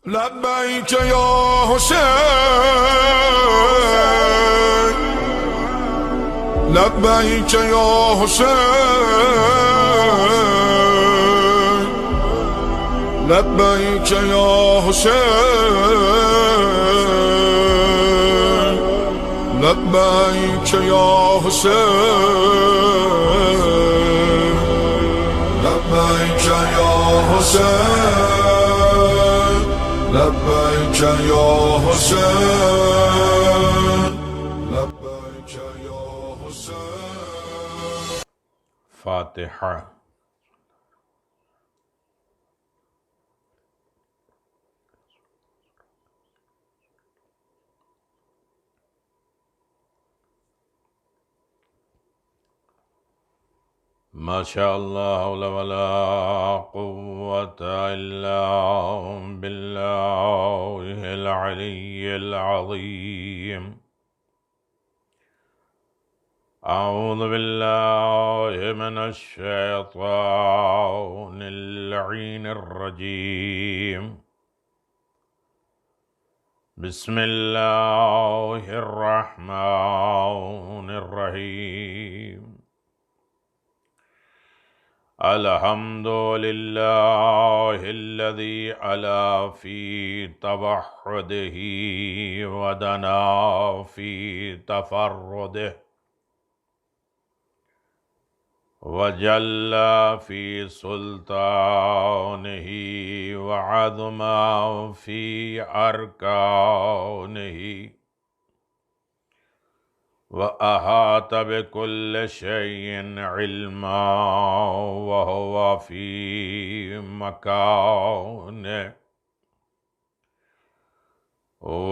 لبيك يا حسين لبيك يا حسين لبيك يا حسين لبيك يا حسين لبيك يا حسين لبيك يا حسين لبيك يا حسين. فاتحہ. ما شاء اللہ حول ولا قوة الا باللہ العلی العظیم. اعوذ باللہ من الشیطان اللعین الرجیم. بسم اللہ الرحمن الرحیم. الحمد للہ الذی علا فی توحدہ ودنا فی تفردہ وجل فی سلطانہ وعظم فی ارکانہ وَأَحَاطَ بِكُلِّ شَيْءٍ عِلْمًا وَهُوَ فِي مَكَانِهِ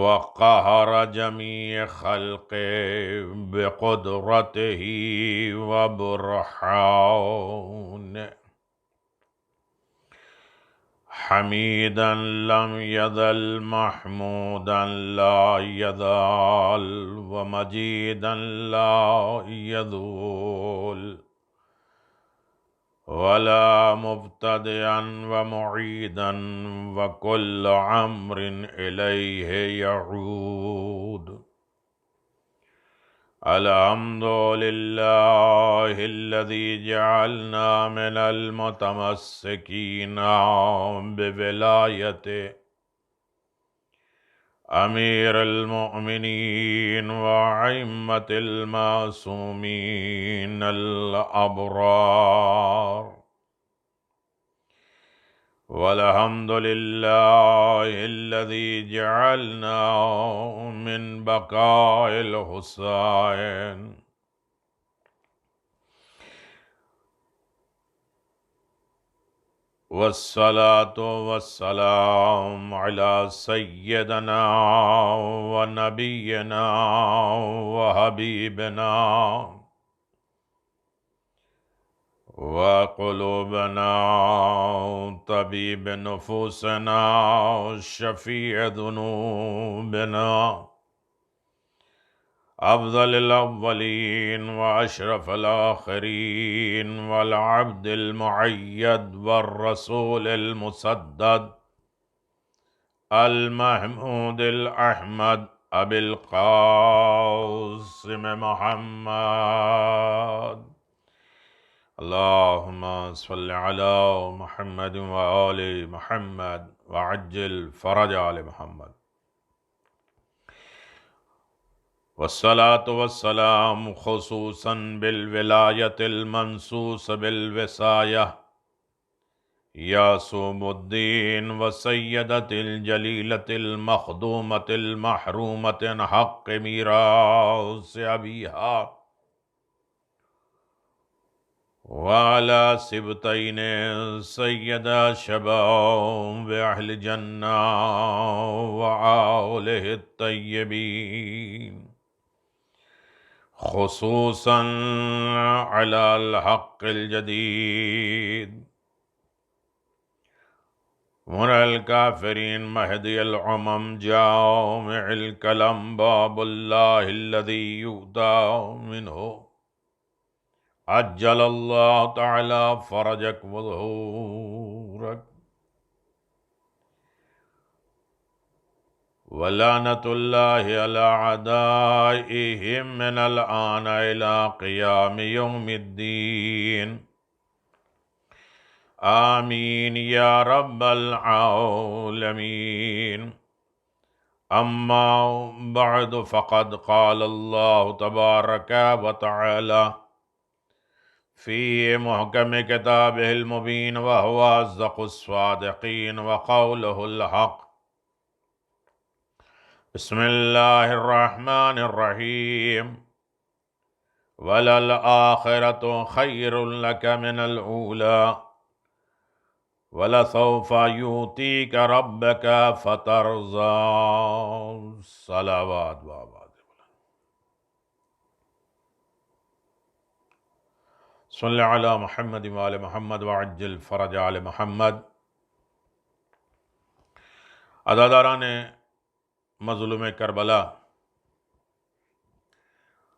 وَقَهَرَ جَمِيعَ خَلْقِهِ بِقُدْرَتِهِ وَبُرْهَانِهِ حمیدا لم یزل محمودا لا یزال ومجیدا لا یزول ولا مبتدئا ومعیدا وكل امر الیہ یعود. الحمد للہ الذی جعلنا من المتمسکین بولایت امیر المؤمنین وائمۃ المعصومین الابرار. والحمد للہ الذی جعلنا من بقاء الحسین والصلاة والسلام علی سیدنا ونبینا وحبیبنا وقلوبنا طبیب نفوسنا شفیع ذنوبنا افضل الاولین واشرف الآخرین والعبد المعید والرسول المسدد المحمود الاحمد ابی القاسم محمد. اللہم صل علی محمد وآل محمد وعجل فرج آل محمد. والصلاة والسلام خصوصا بالولایت المنصوص بالوصایہ یاسوم الدین وسیدت الجلیلت المخدومت المحرومت حق میراث ابیہا وعلى سبتین سیدہ شباب اہل جنہ وآلہ الطیبین خصوصا علی الحق الجدید منع الكافرین مہدی العمم جامع الکلم باب اللہ الذی یؤتی منہ عجل اللہ تعالی فرجک وظہورک. ولعنة الله على أعدائهم من الآن إلى قيام يوم الدين آمين يا رب العالمين. أما بعد فقد قال الله تبارك وتعالى في محكم كتابه المبين وهو أصدق الصادقين وقوله الحق. بسم الله الرحمن الرحيم. وللآخرة خير لك من الأولى وَلَسَوْفَ يُؤْتِيكَ رَبُّكَ فَتَرْضَىٰ. صلوات وآباد. صلی علی محمد وآل محمد وعجل فرج آل محمد. عزاداران مظلوم کربلا،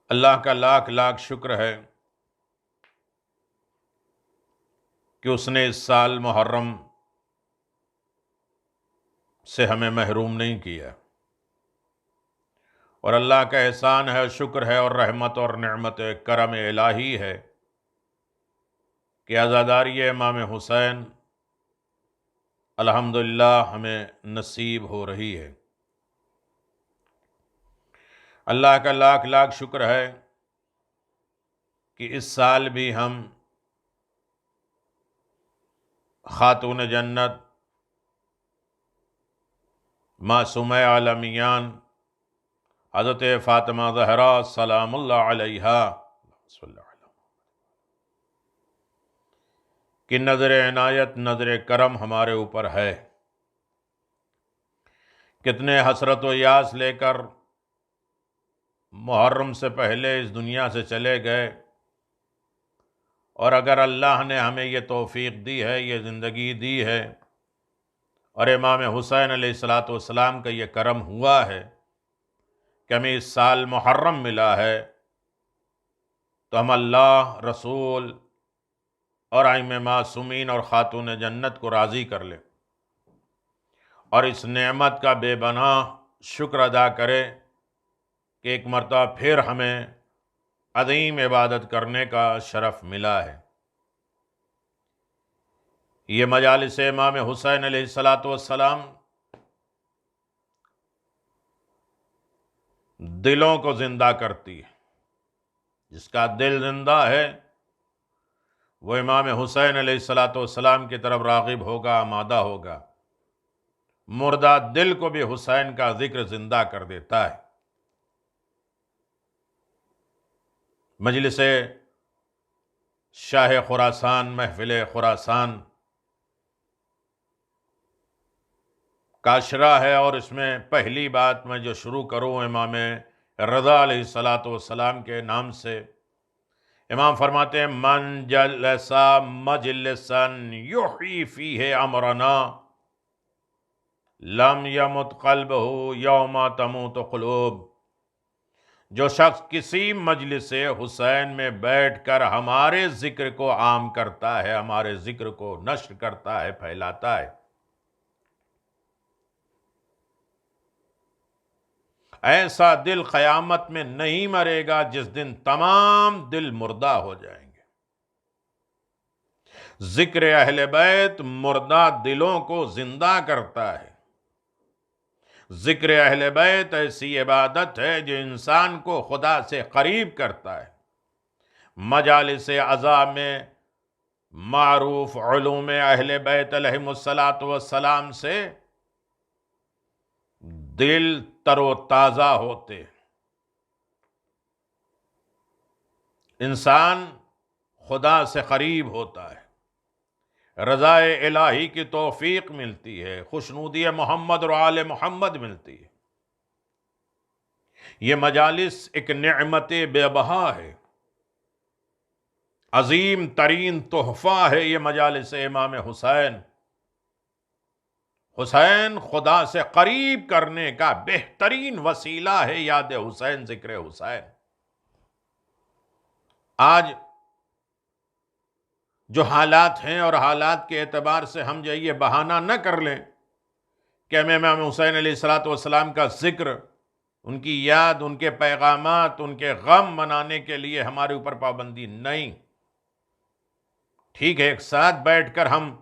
اللہ کا لاکھ لاکھ شکر ہے کہ اس نے اس سال محرم سے ہمیں محروم نہیں کیا، اور اللہ کا احسان ہے، شکر ہے اور رحمت اور نعمت کرم الہی ہے کہ عزاداری امام حسین الحمدللہ ہمیں نصیب ہو رہی ہے۔ اللہ کا لاکھ لاکھ شکر ہے کہ اس سال بھی ہم خاتون جنت معصومہ عالمیان حضرت فاطمہ زہرا سلام اللہ علیہا کی نظر عنایت، نظر کرم ہمارے اوپر ہے۔ کتنے حسرت و یاس لے کر محرم سے پہلے اس دنیا سے چلے گئے، اور اگر اللہ نے ہمیں یہ توفیق دی ہے، یہ زندگی دی ہے، اور امام حسین علیہ السلام کا یہ کرم ہوا ہے کہ ہمیں اس سال محرم ملا ہے، تو ہم اللہ، رسول اور ائمہ معصومین اور خاتون جنت کو راضی کر لیں اور اس نعمت کا بے پناہ شکر ادا کرے کہ ایک مرتبہ پھر ہمیں عظیم عبادت کرنے کا شرف ملا ہے۔ یہ مجالس امام حسین علیہ السلام دلوں کو زندہ کرتی ہے۔ جس کا دل زندہ ہے وہ امام حسین علیہ السلام کی طرف راغب ہوگا، آمادہ ہوگا۔ مردہ دل کو بھی حسین کا ذکر زندہ کر دیتا ہے۔ مجلس شاہ خراسان، محفل خراسان کاشرہ ہے، اور اس میں پہلی بات میں جو شروع کروں امام رضا علیہ السلام کے نام سے۔ امام فرماتے ہیں من جلسا مجلسا یحیی فیہ امرنا لم یمت قلبہ یوم تموت قلوب۔ جو شخص کسی مجلس حسین میں بیٹھ کر ہمارے ذکر کو عام کرتا ہے، ہمارے ذکر کو نشر کرتا ہے، پھیلاتا ہے، ایسا دل قیامت میں نہیں مرے گا جس دن تمام دل مردہ ہو جائیں گے۔ ذکر اہل بیت مردہ دلوں کو زندہ کرتا ہے۔ ذکر اہل بیت ایسی عبادت ہے جو انسان کو خدا سے قریب کرتا ہے۔ مجالس عزا میں معروف علوم اہل بیت علیہم السلام سے دل تر و تازہ ہوتے، انسان خدا سے قریب ہوتا ہے، رضا الہی کی توفیق ملتی ہے، خوشنودی محمد اور آل محمد ملتی ہے۔ یہ مجالس ایک نعمت بے بہا ہے، عظیم ترین تحفہ ہے یہ مجالس امام حسین۔ حسین خدا سے قریب کرنے کا بہترین وسیلہ ہے یاد حسین، ذکر حسین۔ آج جو حالات ہیں اور حالات کے اعتبار سے ہم یہ بہانہ نہ کر لیں کہ ہمیں امام حسین علیہ السلام کا ذکر، ان کی یاد، ان کے پیغامات، ان کے غم منانے کے لیے ہمارے اوپر پابندی نہیں۔ ٹھیک ہے، ایک ساتھ بیٹھ کر ہم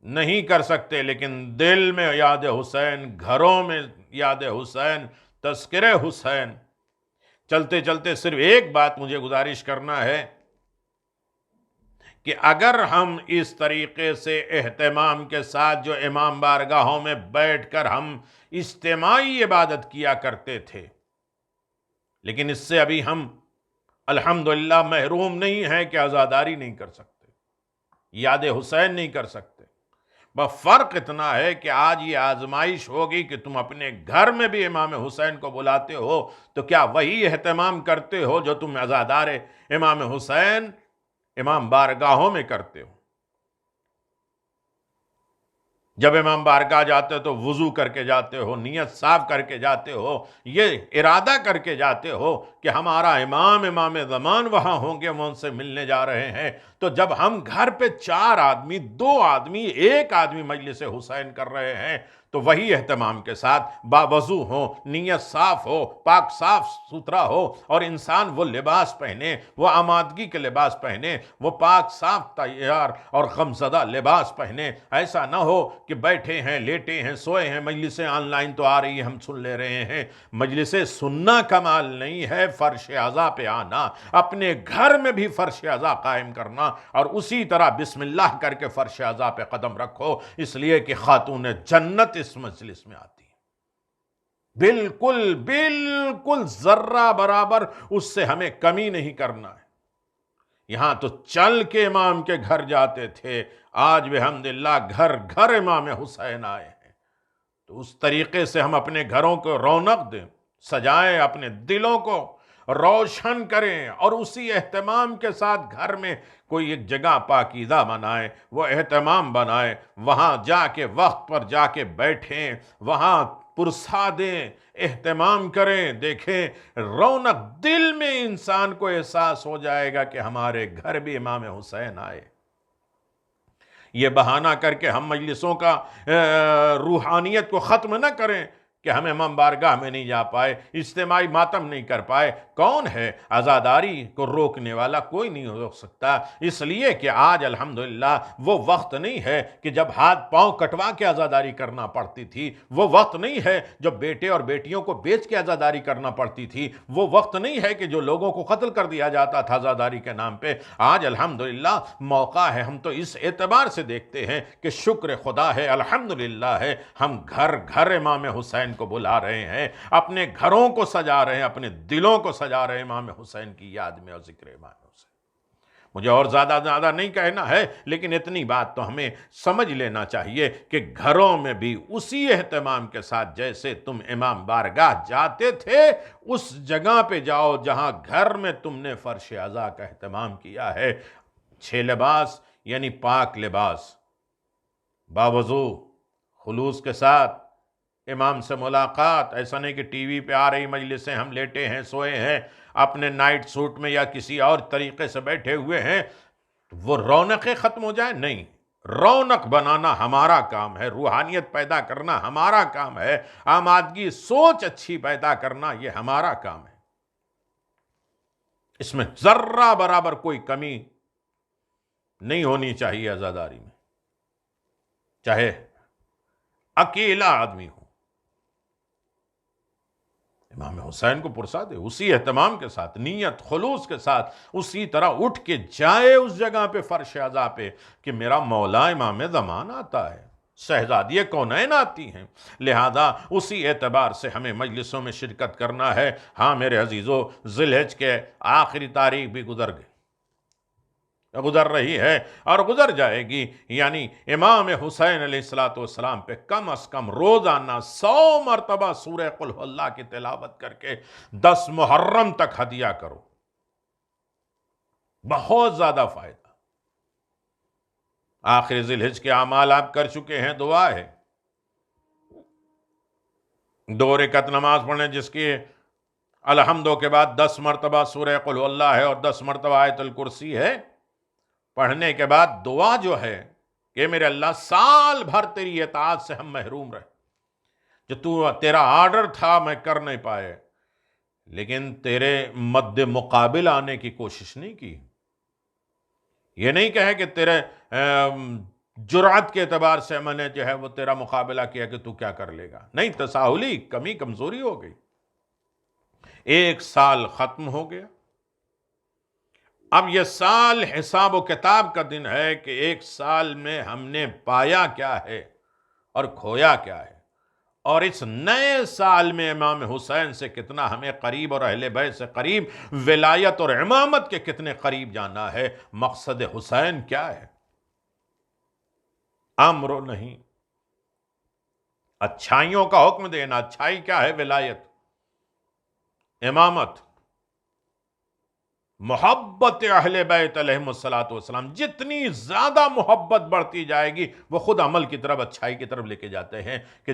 نہیں کر سکتے، لیکن دل میں یاد حسین، گھروں میں یاد حسین، تذکر حسین۔ چلتے چلتے صرف ایک بات مجھے گزارش کرنا ہے کہ اگر ہم اس طریقے سے اہتمام کے ساتھ جو امام بارگاہوں میں بیٹھ کر ہم اجتماعی عبادت کیا کرتے تھے، لیکن اس سے ابھی ہم الحمدللہ محروم نہیں ہیں کہ عزاداری نہیں کر سکتے، یاد حسین نہیں کر سکتے۔ بس فرق اتنا ہے کہ آج یہ آزمائش ہوگی کہ تم اپنے گھر میں بھی امام حسین کو بلاتے ہو تو کیا وہی اہتمام کرتے ہو جو تم عزادار امام حسین امام بارگاہوں میں کرتے ہو؟ جب امام بارگاہ جاتے ہو تو وضو کر کے جاتے ہو، نیت صاف کر کے جاتے ہو، یہ ارادہ کر کے جاتے ہو کہ ہمارا امام زمان وہاں ہوں گے، ہم ان سے ملنے جا رہے ہیں۔ تو جب ہم گھر پہ 4 آدمی، 2 آدمی، 1 آدمی مجلس حسین کر رہے ہیں تو وہی اہتمام کے ساتھ باوضو ہو، نیت صاف ہو، پاک صاف ستھرا ہو، اور انسان وہ لباس پہنے، وہ آمادگی کے لباس پہنے، وہ پاک صاف تیار اور غمزدہ لباس پہنے۔ ایسا نہ ہو کہ بیٹھے ہیں، لیٹے ہیں، سوئے ہیں، مجلسیں آن لائن تو آ رہی ہیں، ہم سن لے رہے ہیں۔ مجلسیں سننا کمال نہیں ہے، فرش عزا پہ آنا، اپنے گھر میں بھی فرش عزا قائم کرنا، اور اسی طرح بسم اللہ کر کے فرش عزا پہ قدم رکھو، اس لیے کہ خاتون جنت اس مجلس میں آتی ہے۔ بالکل بالکل ذرہ برابر اس سے ہمیں کمی نہیں کرنا ہے۔ یہاں تو چل کے امام کے گھر جاتے تھے، آج بحمداللہ گھر گھر امام حسین آئے ہیں۔ تو اس طریقے سے ہم اپنے گھروں کو رونق دیں، سجائیں، اپنے دلوں کو روشن کریں، اور اسی اہتمام کے ساتھ گھر میں کوئی ایک جگہ پاکیزہ بنائیں، وہ اہتمام بنائیں، وہاں جا کے وقت پر جا کے بیٹھیں، وہاں پرسادیں، اہتمام کریں۔ دیکھیں رونق، دل میں انسان کو احساس ہو جائے گا کہ ہمارے گھر بھی امام حسین آئے۔ یہ بہانہ کر کے ہم مجلسوں کا روحانیت کو ختم نہ کریں کہ ہم امام بارگاہ میں نہیں جا پائے، اجتماعی ماتم نہیں کر پائے۔ کون ہے عزاداری کو روکنے والا؟ کوئی نہیں روک سکتا، اس لیے کہ آج الحمدللہ وہ وقت نہیں ہے کہ جب ہاتھ پاؤں کٹوا کے عزاداری کرنا پڑتی تھی، وہ وقت نہیں ہے جو بیٹے اور بیٹیوں کو بیچ کے عزاداری کرنا پڑتی تھی، وہ وقت نہیں ہے کہ جو لوگوں کو قتل کر دیا جاتا تھا عزاداری کے نام پہ۔ آج الحمدللہ موقع ہے، ہم تو اس اعتبار سے دیکھتے ہیں کہ شکر خدا ہے، الحمدللہ ہے، ہم گھر گھر امام حسین کو بلا رہے ہیں، اپنے گھروں کو سجا رہے ہیں، اپنے دلوں کو سجا رہے ہیں امام حسین کی یاد میں اور ذکر امام حسین۔ مجھے اور زیادہ نہیں کہنا ہے، لیکن اتنی بات تو ہمیں سمجھ لینا چاہیے کہ گھروں میں بھی اسی اہتمام کے ساتھ جیسے تم امام بارگاہ جاتے تھے، اس جگہ پہ جاؤ جہاں گھر میں تم نے فرش عزا کا اہتمام کیا ہے۔ 6 لباس یعنی پاک لباس، باوضو، خلوص کے ساتھ امام سے ملاقات۔ ایسا نہیں کہ ٹی وی پہ آ رہی مجلسیں، ہم لیٹے ہیں، سوئے ہیں، اپنے نائٹ سوٹ میں یا کسی اور طریقے سے بیٹھے ہوئے ہیں، وہ رونقیں ختم ہو جائیں؟ نہیں، رونق بنانا ہمارا کام ہے، روحانیت پیدا کرنا ہمارا کام ہے، آمادگی، سوچ اچھی پیدا کرنا یہ ہمارا کام ہے۔ اس میں ذرہ برابر کوئی کمی نہیں ہونی چاہیے عزاداری میں، چاہے اکیلا آدمی ہو۔ امام حسین کو پرسا دے اسی اہتمام کے ساتھ، نیت خلوص کے ساتھ، اسی طرح اٹھ کے جائے اس جگہ پہ فرش عزا پہ کہ میرا مولا امام زمان آتا ہے، شہزادی کونین آتی ہیں، لہذا اسی اعتبار سے ہمیں مجلسوں میں شرکت کرنا ہے۔ ہاں میرے عزیزو، ذی الحجہ کے آخری تاریخ بھی گزر رہی ہے اور گزر جائے گی، یعنی امام حسین علیہ السلام پہ کم از کم روزانہ 100 مرتبہ سورہ قل هو اللہ کی تلاوت کر کے 10 محرم تک ہدیہ کرو، بہت زیادہ فائدہ۔ آخر ذی الحجہ کے اعمال آپ کر چکے ہیں، دعا ہے 2 رکعت نماز پڑھیں جس کی الحمدو کے بعد 10 مرتبہ سورہ قل هو اللہ ہے اور 10 مرتبہ آیت الکرسی ہے۔ پڑھنے کے بعد دعا جو ہے کہ میرے اللہ سال بھر تیری اطاعت سے ہم محروم رہے، جو تیرا آرڈر تھا میں کر نہیں پائے، لیکن تیرے مد مقابل آنے کی کوشش نہیں کی۔ یہ نہیں کہے کہ تیرے جرأت کے اعتبار سے میں نے جو ہے وہ تیرا مقابلہ کیا کہ تو کیا کر لے گا، نہیں، تساہلی کمی کمزوری ہو گئی۔ 1 سال ختم ہو گیا، اب یہ سال حساب و کتاب کا دن ہے کہ 1 سال میں ہم نے پایا کیا ہے اور کھویا کیا ہے، اور اس نئے سال میں امام حسین سے کتنا ہمیں قریب اور اہل بیت سے قریب، ولایت اور امامت کے کتنے قریب جانا ہے۔ مقصد حسین کیا ہے؟ امر نہیں، اچھائیوں کا حکم دینا۔ اچھائی کیا ہے؟ ولایت، امامت، محبت اہل بیت علیہم الصلوۃ والسلام۔ جتنی زیادہ محبت بڑھتی جائے گی وہ خود عمل کی طرف، اچھائی کی طرف لے کے جاتے ہیں کہ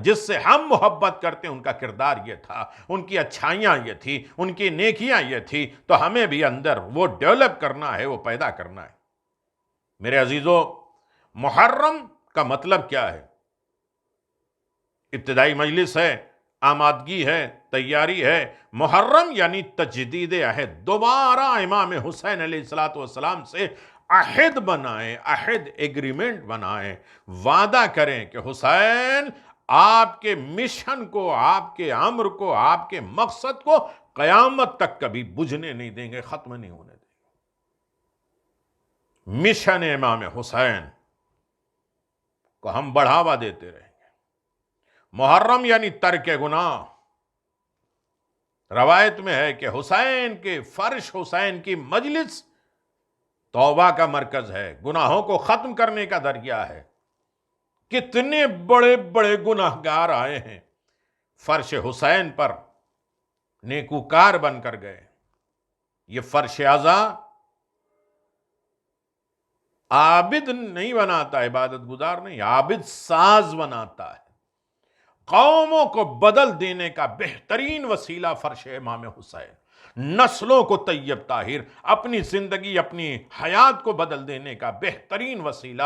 جس سے ہم محبت کرتے ہیں ان کا کردار یہ تھا، ان کی اچھائیاں یہ تھی، ان کی نیکیاں یہ تھی، تو ہمیں بھی اندر وہ ڈیولپ کرنا ہے، وہ پیدا کرنا ہے۔ میرے عزیزو، محرم کا مطلب کیا ہے؟ ابتدائی مجلس ہے، آمادگی ہے، تیاری ہے۔ محرم یعنی تجدید عہد، دوبارہ امام حسین علیہ السلام سے عہد بنائیں، عہد ایگریمنٹ بنائیں، وعدہ کریں کہ حسین آپ کے مشن کو، آپ کے امر کو، آپ کے مقصد کو قیامت تک کبھی بجھنے نہیں دیں گے، ختم نہیں ہونے دیں گے۔ مشن امام حسین کو ہم بڑھاوا دیتے رہیں گے۔ محرم یعنی ترک گناہ۔ روایت میں ہے کہ حسین کے فرش، حسین کی مجلس توبہ کا مرکز ہے، گناہوں کو ختم کرنے کا ذریعہ ہے۔ کتنے بڑے بڑے گناہگار آئے ہیں فرش حسین پر، نیکوکار بن کر گئے۔ یہ فرش عزا عابد نہیں بناتا، عبادت گزار نہیں، عابد ساز بناتا ہے۔ قوموں کو بدل دینے کا بہترین وسیلہ فرش امام حسین، نسلوں کو طیب طاہر، اپنی زندگی، اپنی حیات کو بدل دینے کا بہترین وسیلہ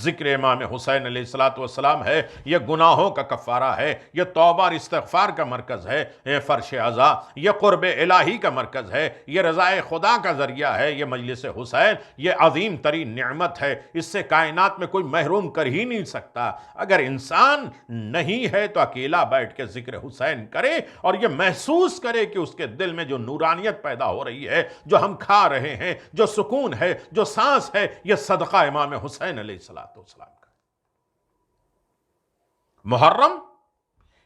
ذکر امام حسین علیہ السلام ہے۔ یہ گناہوں کا کفارہ ہے، یہ توبہ اور استغفار کا مرکز ہے، یہ فرش عزا، یہ قرب الہی کا مرکز ہے، یہ رضا خدا کا ذریعہ ہے۔ یہ مجلس حسین یہ عظیم ترین نعمت ہے، اس سے کائنات میں کوئی محروم کر ہی نہیں سکتا۔ اگر انسان نہیں ہے تو اکیلا بیٹھ کے ذکر حسین کرے اور یہ محسوس کرے کہ اس کے دل میں جو نورانیت پیدا ہو رہی ہے، جو ہم کھا رہے ہیں، جو سکون ہے، جو سانس ہے، یہ صدقہ امام حسین علیہ السلام کا۔ محرم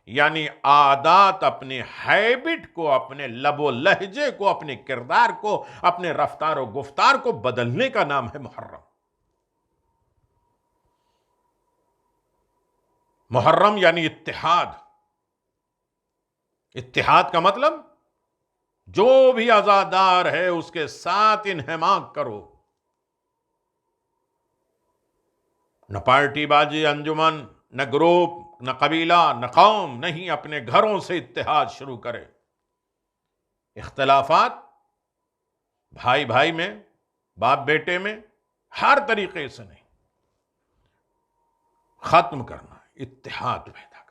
یعنی عادات، اپنے ہیبٹ کو، اپنے لب و لہجے کو، اپنے کردار کو، اپنے رفتار و گفتار کو بدلنے کا نام ہے محرم۔ محرم یعنی اتحاد۔ اتحاد کا مطلب جو بھی عزادار ہے اس کے ساتھ انہماک کرو، نہ پارٹی بازی، انجمن، نہ گروپ، نہ قبیلہ، نہ قوم، نہیں، اپنے گھروں سے اتحاد شروع کرے۔ اختلافات بھائی بھائی میں، باپ بیٹے میں، ہر طریقے سے نہیں، ختم کرنا، اتحاد پیدا کرنا۔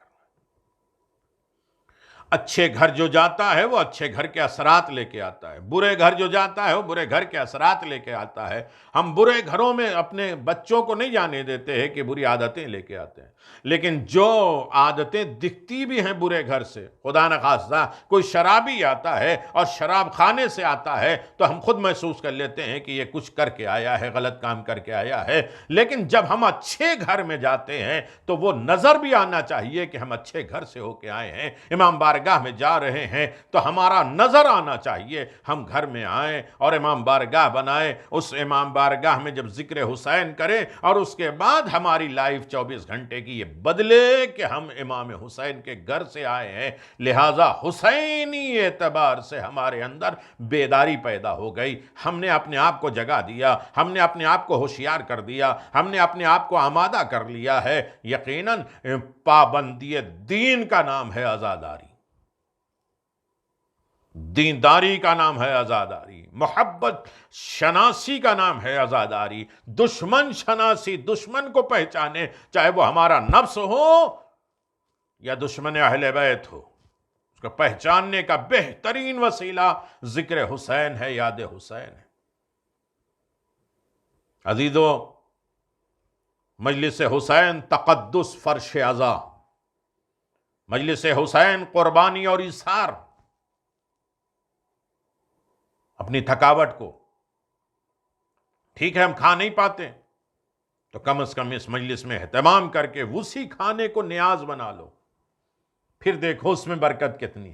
اچھے گھر جو جاتا ہے وہ اچھے گھر کے اثرات لے کے آتا ہے، برے گھر جو جاتا ہے وہ برے گھر کے اثرات لے کے آتا ہے۔ ہم برے گھروں میں اپنے بچوں کو نہیں جانے دیتے ہیں کہ بری عادتیں لے کے آتے ہیں، لیکن جو عادتیں دکھتی بھی ہیں برے گھر سے، خدا نخواستہ کوئی شرابی آتا ہے اور شراب خانے سے آتا ہے تو ہم خود محسوس کر لیتے ہیں کہ یہ کچھ کر کے آیا ہے، غلط کام کر کے آیا ہے، لیکن جب ہم اچھے گھر میں جاتے ہیں تو وہ نظر بھی آنا چاہیے کہ ہم اچھے گھر سے ہو کے آئے ہیں، امام بارگاہ میں جا رہے ہیں تو ہمارا نظر آنا چاہیے ہم گھر میں آئیں اور امام بارگاہ بنائیں، اس امام بارگاہ میں جب ذکر حسین کریں اور اس کے بعد ہماری لائف 24 گھنٹے کی یہ بدلے کہ ہم امام حسین کے گھر سے آئے ہیں، لہٰذا حسینی اعتبار سے ہمارے اندر بیداری پیدا ہو گئی، ہم نے اپنے آپ کو جگا دیا، ہم نے اپنے آپ کو ہوشیار کر دیا، ہم نے اپنے آپ کو آمادہ کر لیا ہے۔ یقیناً پابندی دین کا نام ہے عزاداری۔ دینداری کا نام ہے عزاداری، محبت شناسی کا نام ہے عزاداری، دشمن شناسی، دشمن کو پہچانے، چاہے وہ ہمارا نفس ہو یا دشمن اہل بیت ہو، اس کو پہچاننے کا بہترین وسیلہ ذکر حسین ہے، یاد حسین ہے۔ عزیزو، مجلس حسین تقدس فرش عزا، مجلس حسین قربانی اور ایثار، اپنی تھکاوٹ کو، ٹھیک ہے ہم کھا نہیں پاتے تو کم از کم اس مجلس میں اہتمام کر کے اسی کھانے کو نیاز بنا لو، پھر دیکھو اس میں برکت کتنی۔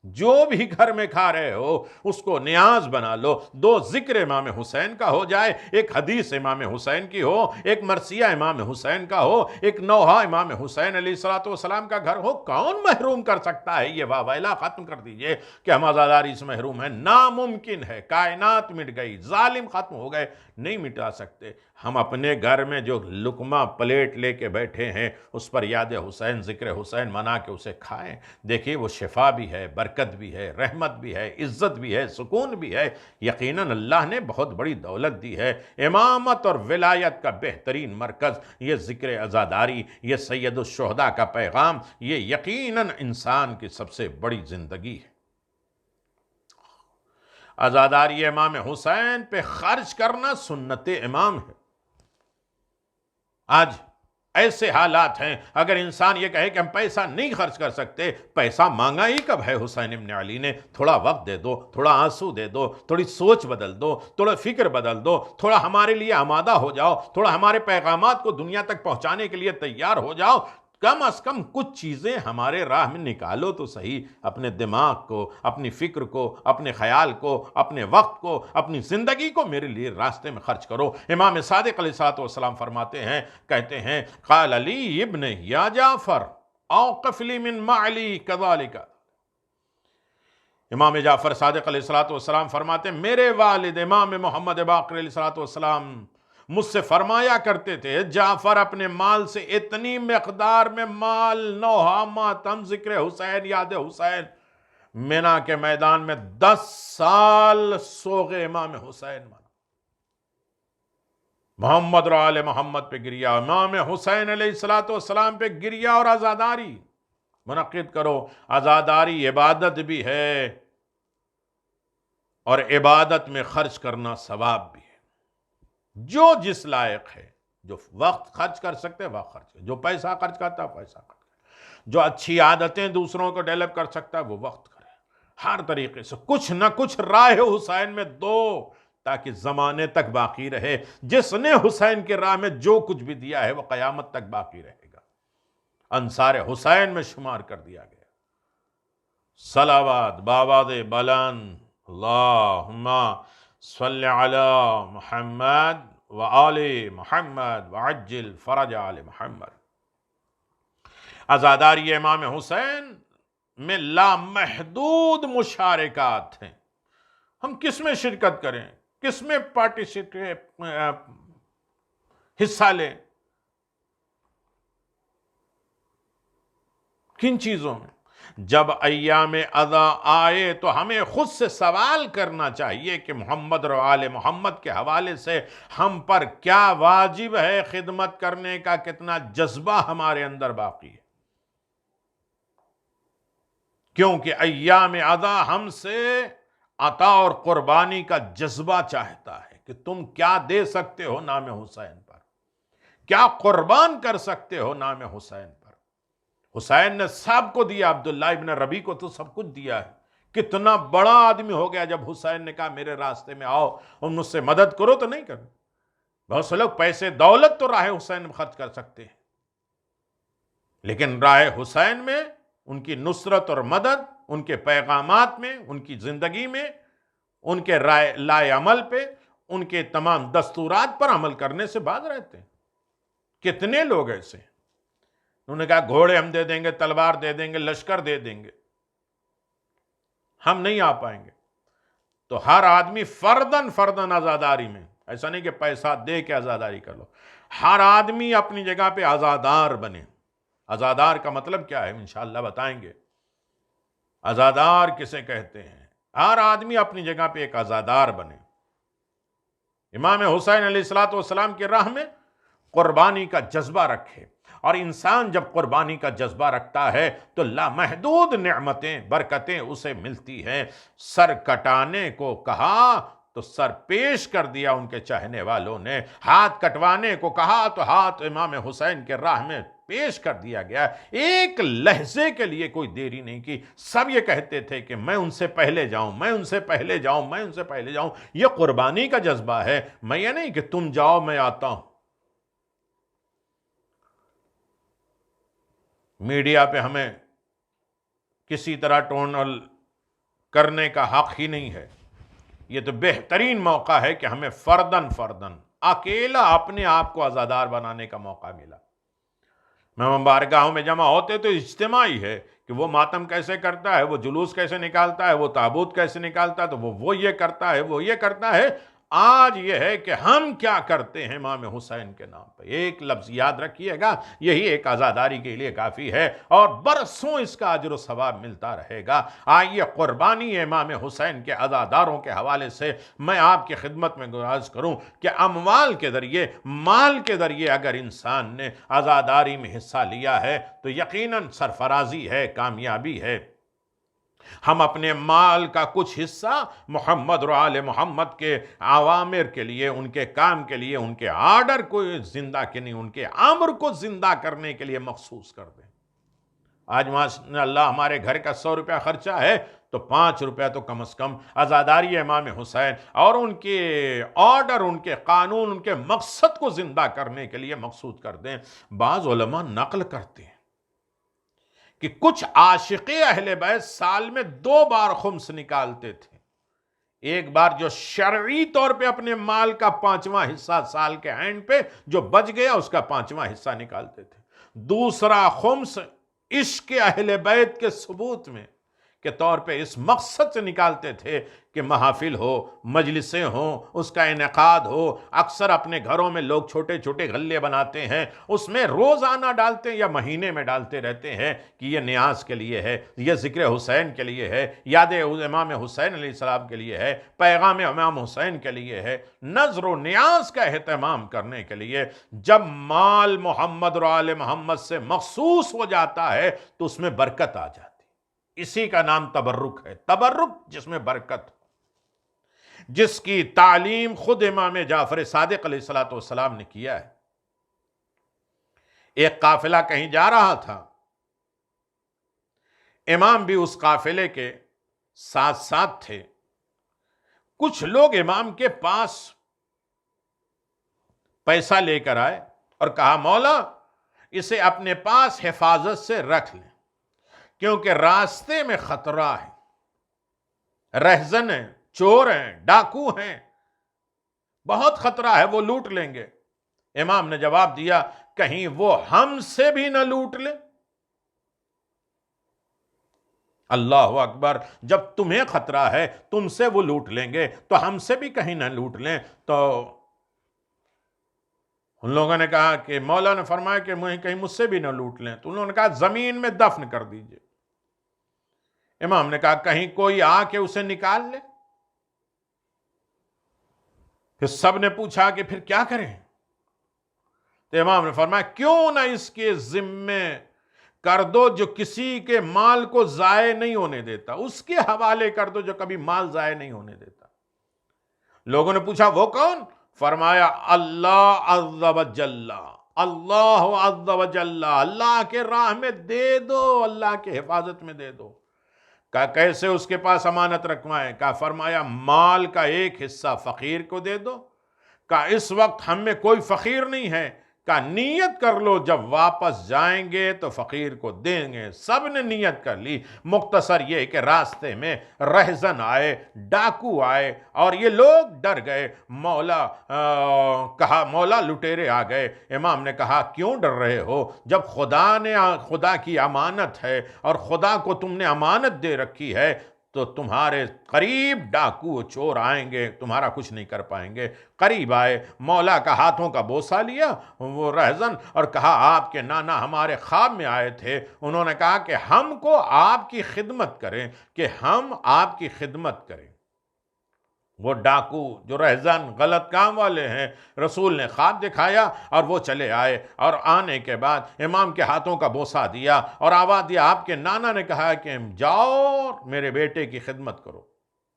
جو بھی گھر میں کھا رہے ہو اس کو نیاز بنا لو، دو ذکر امام حسین کا ہو جائے، ایک حدیث امام حسین کی ہو، ایک مرثیہ امام حسین کا ہو، ایک نوحہ امام حسین علیہ السلام کا گھر ہو۔ کون محروم کر سکتا ہے؟ یہ واویلا ختم کر دیجئے کہ ہم عزاداری سے محروم ہیں، ناممکن ہے۔ کائنات مٹ گئی، ظالم ختم ہو گئے، نہیں مٹا سکتے۔ ہم اپنے گھر میں جو لقمہ پلیٹ لے کے بیٹھے ہیں اس پر یاد حسین، ذکر حسین منا کے اسے کھائیں۔ دیکھیے وہ شفا بھی ہے، برکت بھی ہے، رحمت بھی ہے، عزت بھی ہے، سکون بھی ہے۔ یقیناً اللہ نے بہت بڑی دولت دی ہے۔ امامت اور ولایت کا بہترین مرکز یہ ذکر عزاداری، یہ سید الشہداء کا پیغام، یہ یقیناً انسان کی سب سے بڑی زندگی ہے۔ عزاداری امام حسین پہ خرچ کرنا سنت امام ہے۔ آج ایسے حالات ہیں، اگر انسان یہ کہے کہ ہم پیسہ نہیں خرچ کر سکتے، پیسہ مانگا ہی کب ہے حسین ابن علی نے؟ تھوڑا وقت دے دو، تھوڑا آنسو دے دو، تھوڑی سوچ بدل دو، تھوڑا فکر بدل دو، تھوڑا ہمارے لیے آمادہ ہو جاؤ، تھوڑا ہمارے پیغامات کو دنیا تک پہنچانے کے لیے تیار ہو جاؤ۔ کم از کم کچھ چیزیں ہمارے راہ میں نکالو تو صحیح، اپنے دماغ کو، اپنی فکر کو، اپنے خیال کو، اپنے وقت کو، اپنی زندگی کو میرے لیے راستے میں خرچ کرو۔ امام صادق علیہ السلام فرماتے ہیں، کہتے ہیں، قال علی ابن یا جعفر اوقف لی من معلی کذالک۔ امام جعفر صادق علیہ السلام فرماتے ہیں، میرے والد امام محمد باقر علیہ السلام مجھ سے فرمایا کرتے تھے، جعفر اپنے مال سے اتنی مقدار میں مال، نوحہ، ماتم، ذکر حسین، یاد حسین، مینا کے میدان میں 10 سال سوغ امام حسین منا، محمد اور آل محمد پہ گریا، امام حسین علیہ السلام پہ گریا، اور عزاداری منعقد کرو۔ عزاداری عبادت بھی ہے اور عبادت میں خرچ کرنا ثواب بھی ہے۔ جو جس لائق ہے، جو وقت خرچ کر سکتے وقت خرچ کرے، جو پیسہ خرچ کرتا ہے پیسہ خرچ کرے، جو اچھی عادتیں دوسروں کو ڈیولپ کر سکتا ہے وہ وقت کرے۔ ہر طریقے سے کچھ نہ کچھ راہ حسین میں دو تاکہ زمانے تک باقی رہے۔ جس نے حسین کے راہ میں جو کچھ بھی دیا ہے وہ قیامت تک باقی رہے گا، انصار حسین میں شمار کر دیا گیا۔ صلوات باواد بلند، اللہم صلی علی محمد وآل محمد وعجل فرج آل محمد۔ عزاداری امام حسین میں لامحدود مشارکات ہیں۔ ہم کس میں شرکت کریں، کس میں حصہ لیں، کن چیزوں میں؟ جب ایام عزا آئے تو ہمیں خود سے سوال کرنا چاہیے کہ محمد اور آل محمد کے حوالے سے ہم پر کیا واجب ہے خدمت کرنے کا، کتنا جذبہ ہمارے اندر باقی ہے۔ کیونکہ ایام عزا ہم سے عطا اور قربانی کا جذبہ چاہتا ہے کہ تم کیا دے سکتے ہو نام حسین پر، کیا قربان کر سکتے ہو نام حسین پر۔ حسین نے سب کو دیا، عبداللہ ابن ربی کو تو سب کچھ دیا ہے۔ کتنا بڑا آدمی ہو گیا جب حسین نے کہا میرے راستے میں آؤ اور مجھ سے مدد کرو، تو نہیں کرو۔ بہت سے لوگ پیسے دولت تو راہ حسین میں خرچ کر سکتے ہیں، لیکن راہ حسین میں ان کی نصرت اور مدد، ان کے پیغامات میں، ان کی زندگی میں، ان کے لائے عمل پہ، ان کے تمام دستورات پر عمل کرنے سے باز رہتے ہیں۔ کتنے لوگ ایسے ہیں، انہوں نے کہا گھوڑے ہم دے دیں گے، تلوار دے دیں گے، لشکر دے دیں گے، ہم نہیں آ پائیں گے۔ تو ہر آدمی فردن عزاداری میں، ایسا نہیں کہ پیسہ دے کے عزاداری کر لو، ہر آدمی اپنی جگہ پہ عزادار بنے۔ عزادار کا مطلب کیا ہے انشاءاللہ بتائیں گے۔ عزادار کسے کہتے ہیں؟ ہر آدمی اپنی جگہ پہ ایک عزادار بنے. امام حسین علیہ الصلوۃ والسلام کی راہ میں قربانی کا جذبہ رکھے، اور انسان جب قربانی کا جذبہ رکھتا ہے تو لامحدود نعمتیں، برکتیں اسے ملتی ہیں. سر کٹانے کو کہا تو سر پیش کر دیا ان کے چاہنے والوں نے، ہاتھ کٹوانے کو کہا تو ہاتھ امام حسین کے راہ میں پیش کر دیا گیا. ایک لحظے کے لیے کوئی دیری نہیں کی. سب یہ کہتے تھے کہ میں ان سے پہلے جاؤں، میں ان سے پہلے جاؤں، میں ان سے پہلے جاؤں. یہ قربانی کا جذبہ ہے. میں یہ نہیں کہ تم جاؤ میں آتا ہوں. میڈیا پہ ہمیں کسی طرح ٹونل کرنے کا حق ہی نہیں ہے. یہ تو بہترین موقع ہے کہ ہمیں فردن اکیلا اپنے آپ کو عزادار بنانے کا موقع ملا. مہمان بارگاہوں میں جمع ہوتے تو اجتماعی ہے کہ وہ ماتم کیسے کرتا ہے، وہ جلوس کیسے نکالتا ہے، وہ تابوت کیسے نکالتا ہے، تو وہ یہ کرتا ہے، وہ یہ کرتا ہے. آج یہ ہے کہ ہم کیا کرتے ہیں امام حسین کے نام پہ. ایک لفظ یاد رکھیے گا، یہی ایک عزاداری کے لیے کافی ہے، اور برسوں اس کا اجر و ثواب ملتا رہے گا. آئیے قربانی امام حسین کے عزاداروں کے حوالے سے میں آپ کی خدمت میں گزارش کروں کہ اموال کے ذریعے، مال کے ذریعے اگر انسان نے عزاداری میں حصہ لیا ہے تو یقیناً سرفرازی ہے، کامیابی ہے. ہم اپنے مال کا کچھ حصہ محمد اور آل محمد کے اوامر کے لیے، ان کے کام کے لیے، ان کے آرڈر کو زندہ کے نہیں، ان کے امر کو زندہ کرنے کے لیے مخصوص کر دیں. آج ماشاء اللہ ہمارے گھر کا 100 روپیہ خرچہ ہے تو 5 روپیہ تو کم از کم عزاداری امام حسین اور ان کے آرڈر، ان کے قانون، ان کے مقصد کو زندہ کرنے کے لیے مخصوص کر دیں. بعض علماء نقل کرتے ہیں کہ کچھ عاشق اہل بیت سال میں 2 بار خمس نکالتے تھے. ایک بار جو شرعی طور پہ اپنے مال کا 5واں حصہ سال کے اینڈ پہ جو بچ گیا اس کا 5واں حصہ نکالتے تھے. دوسرا خمس عشق اہل بیت کے ثبوت میں کے طور پہ اس مقصد سے نکالتے تھے کہ محافل ہو، مجلسیں ہوں، اس کا انعقاد ہو. اکثر اپنے گھروں میں لوگ چھوٹے چھوٹے غلے بناتے ہیں، اس میں روزانہ ڈالتے ہیں یا مہینے میں ڈالتے رہتے ہیں کہ یہ نیاز کے لیے ہے، یہ ذکر حسین کے لیے ہے، یاد امام حسین علیہ السلام کے لیے ہے، پیغام امام حسین کے لیے ہے، نظر و نیاز کا اہتمام کرنے کے لیے. جب مال محمد اور آل محمد سے مخصوص ہو جاتا ہے تو اس میں برکت آ جاتی. اسی کا نام تبرک ہے. تبرک جس میں برکت، جس کی تعلیم خود امام جعفر صادق علیہ الصلوۃ والسلام نے کیا ہے. ایک قافلہ کہیں جا رہا تھا، امام بھی اس قافلے کے ساتھ ساتھ تھے. کچھ لوگ امام کے پاس پیسہ لے کر آئے اور کہا مولا اسے اپنے پاس حفاظت سے رکھ لیں کیونکہ راستے میں خطرہ ہے، رہزن ہیں، چور ہیں، ڈاکو ہیں، بہت خطرہ ہے، وہ لوٹ لیں گے. امام نے جواب دیا کہیں وہ ہم سے بھی نہ لوٹ لیں. اللہ اکبر. جب تمہیں خطرہ ہے تم سے وہ لوٹ لیں گے تو ہم سے بھی کہیں نہ لوٹ لیں. تو ان لوگوں نے کہا کہ مولا نے فرمایا کہ کہیں مجھ سے بھی نہ لوٹ لیں. تو انہوں نے کہا زمین میں دفن کر دیجئے. امام نے کہا کہیں کوئی آ کے اسے نکال لے. پھر سب نے پوچھا کہ پھر کیا کریں؟ تو امام نے فرمایا کیوں نہ اس کے ذمے کر دو جو کسی کے مال کو ضائع نہیں ہونے دیتا، اس کے حوالے کر دو جو کبھی مال ضائع نہیں ہونے دیتا. لوگوں نے پوچھا وہ کون؟ فرمایا اللہ عز و جل، اللہ عز و جل. اللہ کے راہ میں دے دو، اللہ کے حفاظت میں دے دو. کہا کیسے اس کے پاس امانت رکھوائیں؟ کہا فرمایا مال کا ایک حصہ فقیر کو دے دو. کہا اس وقت ہم میں کوئی فقیر نہیں ہے. کہا نیت کر لو جب واپس جائیں گے تو فقیر کو دیں گے. سب نے نیت کر لی. مختصر یہ کہ راستے میں رہزن آئے، ڈاکو آئے اور یہ لوگ ڈر گئے. کہا مولا لٹیرے آ گئے. امام نے کہا کیوں ڈر رہے ہو؟ جب خدا کی امانت ہے اور خدا کو تم نے امانت دے رکھی ہے تو تمہارے قریب ڈاکو چور آئیں گے، تمہارا کچھ نہیں کر پائیں گے۔ قریب آئے، مولا کا ہاتھوں کا بوسہ لیا وہ رہزن اور کہا آپ کے نانا ہمارے خواب میں آئے تھے، انہوں نے کہا کہ ہم کو آپ کی خدمت کریں، کہ ہم آپ کی خدمت کریں۔ وہ ڈاکو جو رہزن غلط کام والے ہیں، رسول نے خواب دکھایا اور وہ چلے آئے، اور آنے کے بعد امام کے ہاتھوں کا بوسہ دیا اور آواز دیا آپ کے نانا نے کہا کہ جاؤ میرے بیٹے کی خدمت کرو،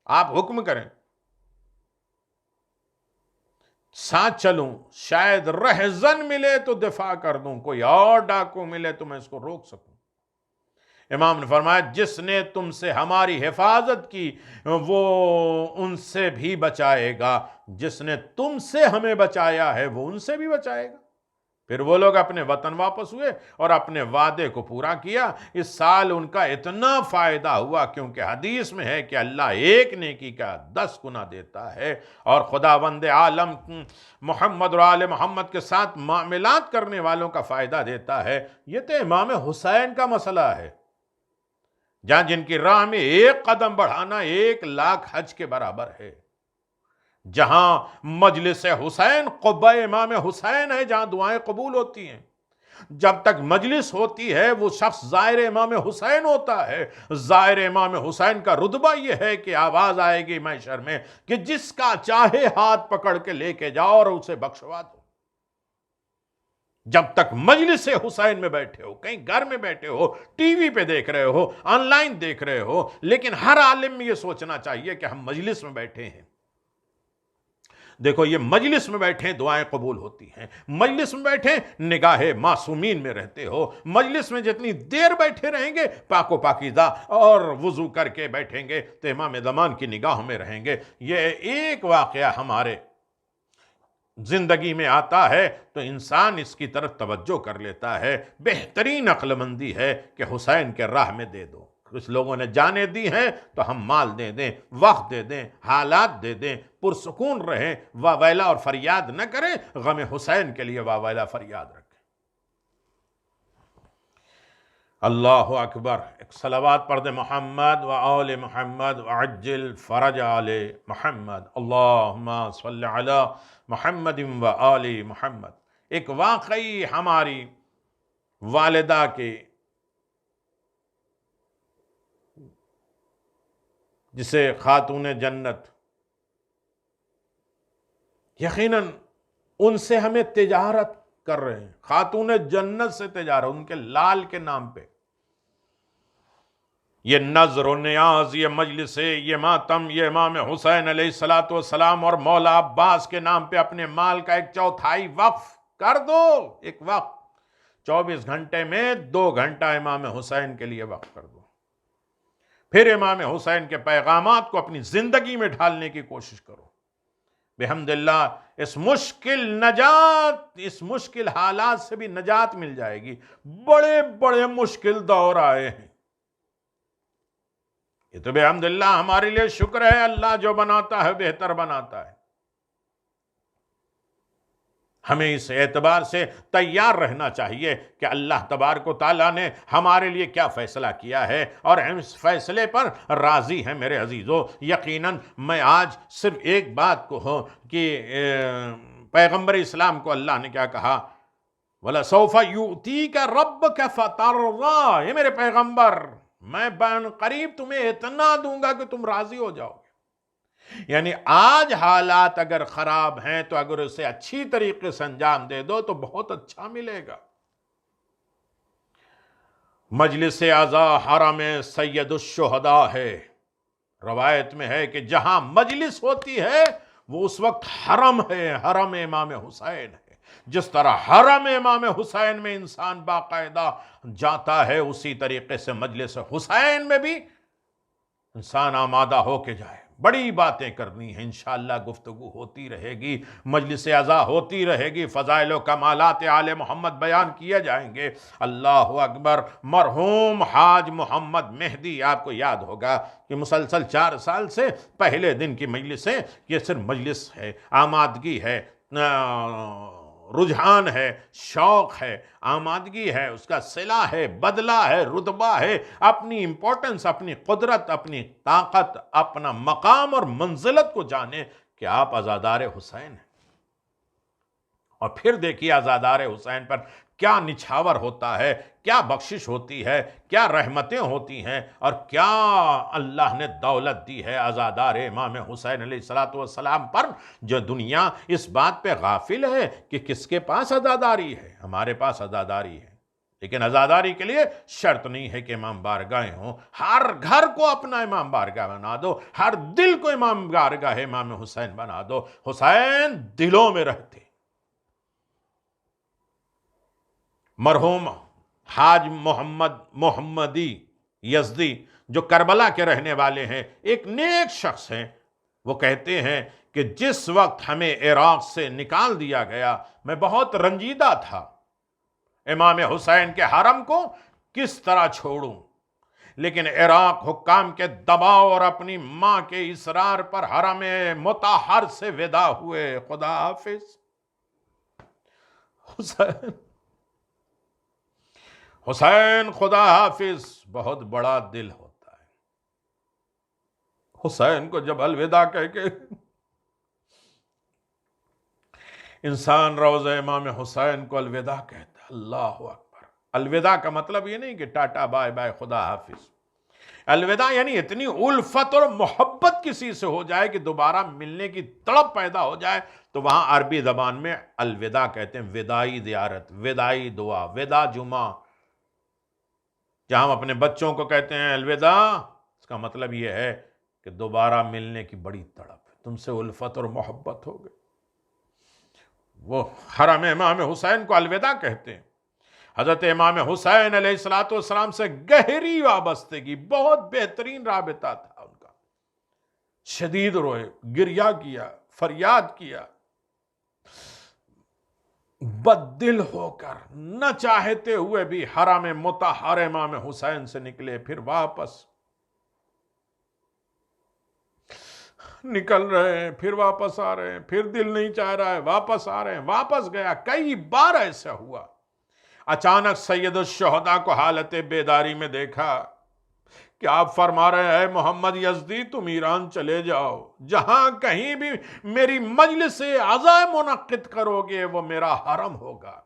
آپ حکم کریں، ساتھ چلوں، شاید رہزن ملے تو دفاع کر دوں، کوئی اور ڈاکو ملے تو میں اس کو روک سکوں۔ امام نے فرمایا جس نے تم سے ہماری حفاظت کی وہ ان سے بھی بچائے گا، جس نے تم سے ہمیں بچایا ہے وہ ان سے بھی بچائے گا۔ پھر وہ لوگ اپنے وطن واپس ہوئے اور اپنے وعدے کو پورا کیا۔ اس سال ان کا اتنا فائدہ ہوا کیونکہ حدیث میں ہے کہ اللہ ایک نیکی کا 10 گنا دیتا ہے، اور خداوند عالم محمد اور آل محمد کے ساتھ معاملات کرنے والوں کا فائدہ دیتا ہے۔ یہ تو امام حسین کا مسئلہ ہے، جہاں جن کی راہ میں ایک قدم بڑھانا 1,00,000 حج کے برابر ہے، جہاں مجلس حسین قبہ امام حسین ہے، جہاں دعائیں قبول ہوتی ہیں۔ جب تک مجلس ہوتی ہے وہ شخص زائر امام حسین ہوتا ہے۔ زائر امام حسین کا رتبہ یہ ہے کہ آواز آئے گی محشر میں کہ جس کا چاہے ہاتھ پکڑ کے لے کے جاؤ اور اسے بخشوا دو۔ جب تک مجلس حسین میں بیٹھے ہو، کہیں گھر میں بیٹھے ہو، ٹی وی پہ دیکھ رہے ہو، آن لائن دیکھ رہے ہو، لیکن ہر عالم میں یہ سوچنا چاہیے کہ ہم مجلس میں بیٹھے ہیں۔ دیکھو یہ مجلس میں بیٹھے دعائیں قبول ہوتی ہیں، مجلس میں بیٹھے نگاہ معصومین میں رہتے ہو، مجلس میں جتنی دیر بیٹھے رہیں گے پاک و پاکیزہ اور وضو کر کے بیٹھیں گے تو امام زمان کی نگاہوں میں رہیں گے۔ یہ ایک واقعہ ہمارے زندگی میں آتا ہے تو انسان اس کی طرف توجہ کر لیتا ہے۔ بہترین عقل مندی ہے کہ حسین کے راہ میں دے دو۔ کچھ لوگوں نے جانیں دی ہیں تو ہم مال دے دیں، وقت دے دیں، حالات دے دیں، پرسکون رہیں، واویلا اور فریاد نہ کریں، غم حسین کے لیے واویلا فریاد رکھیں۔ اللہ اکبر، ایک صلوات پڑھ دے محمد و آل محمد وعجل فرج آل محمد، اللہم صلی علی محمد و آل محمد۔ ایک واقعی ہماری والدہ کے جسے خاتون جنت، یقیناً ان سے ہمیں تجارت کر رہے ہیں، خاتون جنت سے تجارت، ان کے لال کے نام پہ۔ یہ نظر و نیاز، یہ مجلس، یہ ماتم، یہ امام حسین علیہ السلام اور مولا عباس کے نام پہ اپنے مال کا 1/4 وقف کر دو۔ ایک وقت 24 گھنٹے میں 2 گھنٹہ امام حسین کے لیے وقف کر دو۔ پھر امام حسین کے پیغامات کو اپنی زندگی میں ڈھالنے کی کوشش کرو۔ بحمد اللہ اس مشکل حالات سے بھی نجات مل جائے گی۔ بڑے بڑے مشکل دور آئے ہیں، یہ تو بحمد اللہ ہمارے لیے شکر ہے، اللہ جو بناتا ہے بہتر بناتا ہے۔ ہمیں اس اعتبار سے تیار رہنا چاہیے کہ اللہ تبارک و تعالیٰ نے ہمارے لیے کیا فیصلہ کیا ہے اور ہم اس فیصلے پر راضی ہیں۔ میرے عزیزو، یقیناً میں آج صرف ایک بات کو ہوں کہ پیغمبر اسلام کو اللہ نے کیا کہا، وَلَسَوْفَ يُؤْتِيكَ رَبُّكَ فَتَرْضَىٰ، یہ میرے پیغمبر میں بان قریب تمہیں اتنا دوں گا کہ تم راضی ہو جاؤ گے۔ یعنی آج حالات اگر خراب ہیں تو اگر اسے اچھی طریقے سے انجام دے دو تو بہت اچھا ملے گا۔ مجلس اعضا حرم سید الشہداء ہے، روایت میں ہے کہ جہاں مجلس ہوتی ہے وہ اس وقت حرم ہے، حرم امام حسین ہے۔ جس طرح حرم امام حسین میں انسان باقاعدہ جاتا ہے، اسی طریقے سے مجلس حسین میں بھی انسان آمادہ ہو کے جائے۔ بڑی باتیں کرنی ہیں، انشاءاللہ گفتگو ہوتی رہے گی، مجلس اعضا ہوتی رہے گی، فضائل و کمالات آل محمد بیان کیے جائیں گے۔ اللہ اکبر۔ مرحوم حاج محمد مہدی، آپ کو یاد ہوگا کہ مسلسل 4 سال سے پہلے دن کی مجلسیں، یہ صرف مجلس ہے، آمادگی ہے، رجحان ہے، شوق ہے، آمادگی ہے، اس کا صلہ ہے، بدلہ ہے، رتبہ ہے، اپنی امپورٹنس، اپنی قدرت، اپنی طاقت، اپنا مقام اور منزلت کو جانے کہ آپ عزادار حسین ہیں۔ اور پھر دیکھیے عزادار حسین پر کیا نچھاور ہوتا ہے، کیا بخشش ہوتی ہے، کیا رحمتیں ہوتی ہیں، اور کیا اللہ نے دولت دی ہے عزادار امام حسین علیہ السلام پر، جو دنیا اس بات پہ غافل ہے کہ کس کے پاس عزاداری ہے۔ ہمارے پاس عزاداری ہے، لیکن عزاداری کے لیے شرط نہیں ہے کہ امام بارگاہیں ہوں۔ ہر گھر کو اپنا امام بارگاہ بنا دو، ہر دل کو امام بارگاہ امام حسین بنا دو۔ حسین دلوں میں رہتے۔ مرحوم حاج محمدی یزدی جو کربلا کے رہنے والے ہیں، ایک نیک شخص ہیں، وہ کہتے ہیں کہ جس وقت ہمیں عراق سے نکال دیا گیا میں بہت رنجیدہ تھا، امام حسین کے حرم کو کس طرح چھوڑوں، لیکن عراق حکام کے دباؤ اور اپنی ماں کے اصرار پر حرم مطہر سے ودا ہوئے۔ خدا حافظ۔ حسین خدا حافظ بہت بڑا دل ہوتا ہے۔ حسین کو جب الوداع کہہ کے انسان روضہ امام حسین کو الوداع کہتا ہے، اللہ اکبر۔ الوداع کا مطلب یہ نہیں کہ ٹاٹا بائے بائے خدا حافظ۔ الوداع یعنی اتنی الفت اور محبت کسی سے ہو جائے کہ دوبارہ ملنے کی تڑپ پیدا ہو جائے، تو وہاں عربی زبان میں الوداع کہتے ہیں، وداعی زیارت، وداعی دعا، ودا جمعہ۔ جہاں ہم اپنے بچوں کو کہتے ہیں الوداع، اس کا مطلب یہ ہے کہ دوبارہ ملنے کی بڑی تڑپ ہے، تم سے الفت اور محبت ہو گئی۔ وہ حرم امام حسین کو الوداع کہتے ہیں۔ حضرت امام حسین علیہ السلام سے گہری وابستگی، بہت بہترین رابطہ تھا ان کا۔ شدید روئے، گریہ کیا، فریاد کیا، بد دل ہو کر نہ چاہتے ہوئے بھی حرم مطہر امام حسین سے نکلے، پھر واپس نکل رہے ہیں، پھر واپس آ رہے ہیں، پھر دل نہیں چاہ رہا ہے، واپس آ رہے ہیں، واپس گیا۔ کئی بار ایسا ہوا۔ اچانک سید الشہداء کو حالت بیداری میں دیکھا کہ آپ فرما رہے ہیں محمد یزدی تم ایران چلے جاؤ، جہاں کہیں بھی میری مجلس عزا منعقد کرو گے وہ میرا حرم ہوگا۔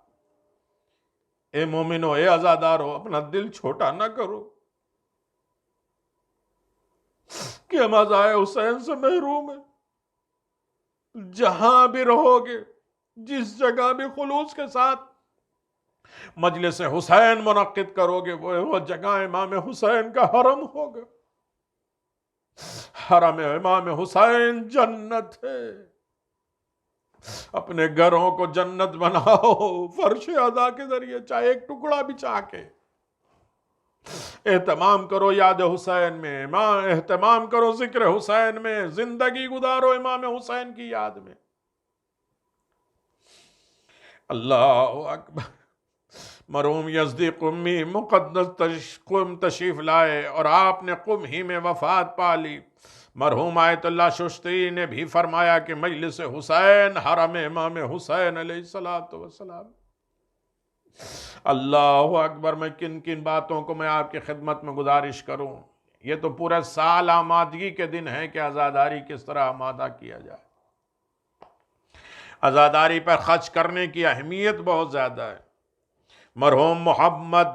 اے مومنو، اے عزادارو، اپنا دل چھوٹا نہ کرو کہ ہم عزائے حسین سے محروم ہیں۔ جہاں بھی رہو گے، جس جگہ بھی خلوص کے ساتھ مجلس حسین منعقد کرو گے، وہ جگہ امام حسین کا حرم ہوگا۔ حرم امام حسین جنت ہے۔ اپنے گھروں کو جنت بناؤ، فرش عزا کے ذریعے، چاہے ایک ٹکڑا بچھا کے۔ اہتمام کرو یاد حسین میں، اہتمام کرو ذکر حسین میں، زندگی گزارو امام حسین کی یاد میں۔ اللہ اکبر۔ مرحوم یزدی قمی مقدس قم تشریف لائے اور آپ نے قم ہی میں وفات پا لی۔ مرحوم آیت اللہ ششتری نے بھی فرمایا کہ مجلس حسین حرم امام حسین علیہ السلام۔ اللہ اکبر۔ میں کن کن باتوں کو میں آپ کی خدمت میں گزارش کروں۔ یہ تو پورا سال آمادگی کے دن ہے کہ عزاداری کس طرح آمادہ کیا جائے۔ عزاداری پر خرچ کرنے کی اہمیت بہت زیادہ ہے۔ مرحوم محمد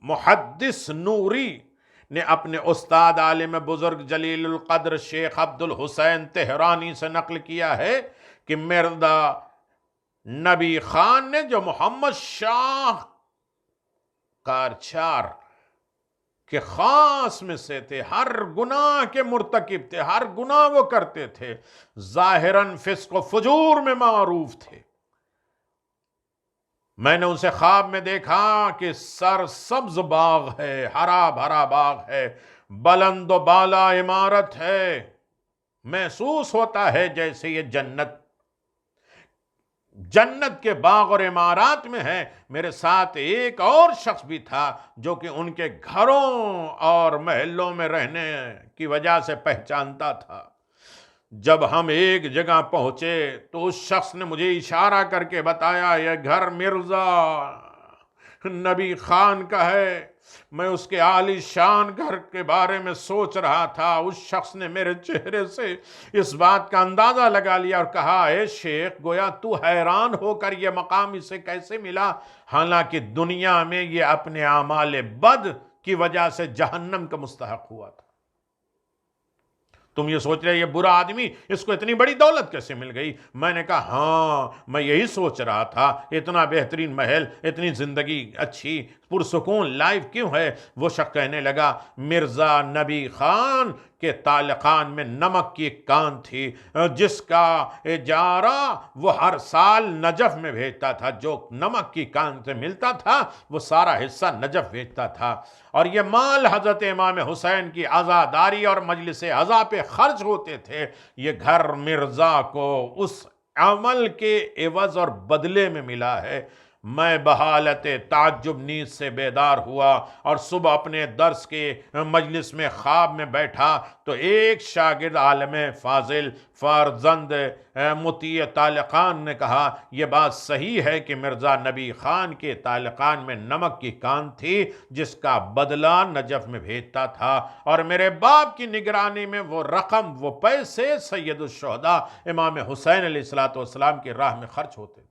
محدث نوری نے اپنے استاد عالم بزرگ جلیل القدر شیخ عبد الحسین تہرانی سے نقل کیا ہے کہ مرزا نبی خان نے جو محمد شاہ کارچار کے خاص میں سے تھے، ہر گناہ کے مرتکب تھے، ہر گناہ وہ کرتے تھے، ظاہراً فسق و فجور میں معروف تھے۔ میں نے اسے خواب میں دیکھا کہ سر سبز باغ ہے، ہرا بھرا باغ ہے، بلند و بالا عمارت ہے، محسوس ہوتا ہے جیسے یہ جنت کے باغ اور عمارات میں ہے۔ میرے ساتھ ایک اور شخص بھی تھا جو کہ ان کے گھروں اور محلوں میں رہنے کی وجہ سے پہچانتا تھا۔ جب ہم ایک جگہ پہنچے تو اس شخص نے مجھے اشارہ کر کے بتایا یہ گھر مرزا نبی خان کا ہے۔ میں اس کے عالی شان گھر کے بارے میں سوچ رہا تھا، اس شخص نے میرے چہرے سے اس بات کا اندازہ لگا لیا اور کہا اے شیخ، گویا تو حیران ہو کر یہ مقام اسے کیسے ملا، حالانکہ دنیا میں یہ اپنے اعمال بد کی وجہ سے جہنم کا مستحق ہوا تھا۔ تم یہ سوچ رہے یہ برا آدمی، اس کو اتنی بڑی دولت کیسے مل گئی؟ میں نے کہا ہاں میں یہی سوچ رہا تھا، اتنا بہترین محل، اتنی زندگی اچھی پرسکون لائف کیوں ہے؟ وہ شخص کہنے لگا مرزا نبی خان کے تالقان میں نمک کی ایک کان تھی جس کا اجارہ وہ ہر سال نجف میں بھیجتا تھا، جو نمک کی کان سے ملتا تھا وہ سارا حصہ نجف بھیجتا تھا، اور یہ مال حضرت امام حسین کی عزاداری اور مجلس عزا پہ خرچ ہوتے تھے۔ یہ گھر مرزا کو اس عمل کے عوض اور بدلے میں ملا ہے۔ میں بحالت تعجب نیند سے بیدار ہوا اور صبح اپنے درس کے مجلس میں خواب میں بیٹھا تو ایک شاگرد عالم فاضل فرزند مطیع طالقان نے کہا یہ بات صحیح ہے کہ مرزا نبی خان کے طالقان میں نمک کی کان تھی جس کا بدلہ نجف میں بھیجتا تھا، اور میرے باپ کی نگرانی میں وہ رقم، وہ پیسے سید الشہداء امام حسین علیہ السلام کی راہ میں خرچ ہوتے تھے۔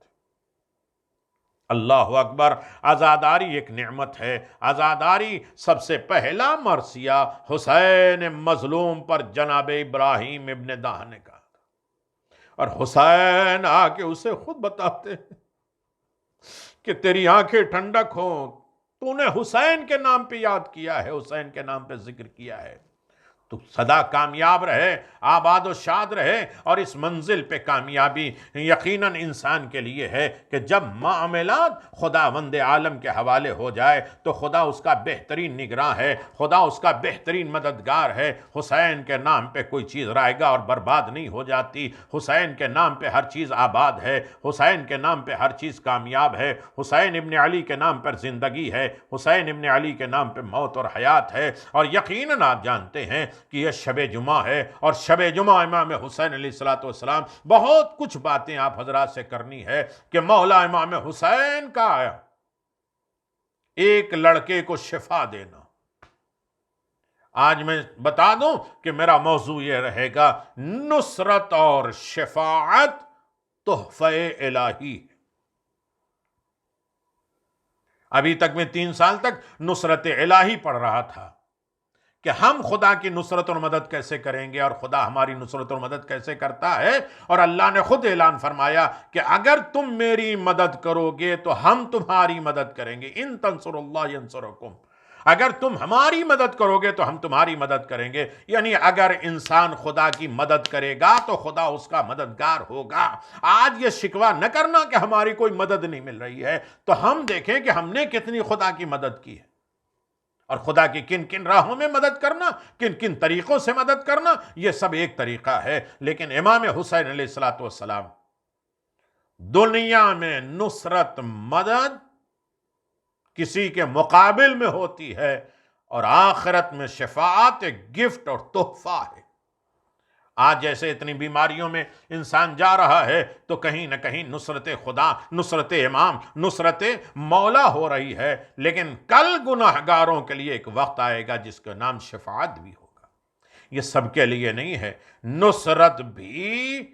اللہ اکبر! عزاداری ایک نعمت ہے۔ عزاداری سب سے پہلا مرثیہ حسین مظلوم پر جناب ابراہیم ابن داہ نے کہا تھا، اور حسین آ کے اسے خود بتاتے ہیں کہ تیری آنکھیں ٹھنڈک ہوں، تو نے حسین کے نام پہ یاد کیا ہے، حسین کے نام پہ ذکر کیا ہے، تو سدا کامیاب رہے، آباد و شاد رہے۔ اور اس منزل پہ کامیابی یقیناً انسان کے لیے ہے کہ جب معاملات خداوند عالم کے حوالے ہو جائے تو خدا اس کا بہترین نگراں ہے، خدا اس کا بہترین مددگار ہے۔ حسین کے نام پہ کوئی چیز رائگاں اور برباد نہیں ہو جاتی، حسین کے نام پہ ہر چیز آباد ہے، حسین کے نام پہ ہر چیز کامیاب ہے، حسین ابن علی کے نام پر زندگی ہے، حسین ابن علی کے نام پہ موت اور حیات ہے۔ اور یقیناً آپ جانتے ہیں کہ یہ شب جمعہ ہے، اور شب جمعہ امام حسین علیہ السلام، بہت کچھ باتیں آپ حضرات سے کرنی ہے کہ مولا امام حسین کا ایک لڑکے کو شفا دینا۔ آج میں بتا دوں کہ میرا موضوع یہ رہے گا نصرت اور شفاعت تحفہ الہی۔ ابھی تک میں 3 سال تک نصرت الہی پڑھ رہا تھا کہ ہم خدا کی نصرت اور مدد کیسے کریں گے، اور خدا ہماری نصرت اور مدد کیسے کرتا ہے۔ اور اللہ نے خود اعلان فرمایا کہ اگر تم میری مدد کرو گے تو ہم تمہاری مدد کریں گے، ان تنصروا اللہ ینصرکم، اگر تم ہماری مدد کرو گے تو ہم تمہاری مدد کریں گے۔ یعنی اگر انسان خدا کی مدد کرے گا تو خدا اس کا مددگار ہوگا۔ آج یہ شکوہ نہ کرنا کہ ہماری کوئی مدد نہیں مل رہی ہے، تو ہم دیکھیں کہ ہم نے کتنی خدا کی مدد کی ہے، اور خدا کی کن کن راہوں میں مدد کرنا، کن کن طریقوں سے مدد کرنا، یہ سب ایک طریقہ ہے۔ لیکن امام حسین علیہ السلام دنیا میں نصرت مدد کسی کے مقابل میں ہوتی ہے، اور آخرت میں شفاعت ایک گفٹ اور تحفہ ہے۔ آج جیسے اتنی بیماریوں میں انسان جا رہا ہے تو کہیں نہ کہیں نصرت خدا، نصرت امام، نصرت مولا ہو رہی ہے، لیکن کل گناہگاروں کے لیے ایک وقت آئے گا جس کا نام شفاعت بھی ہوگا۔ یہ سب کے لیے نہیں ہے، نصرت بھی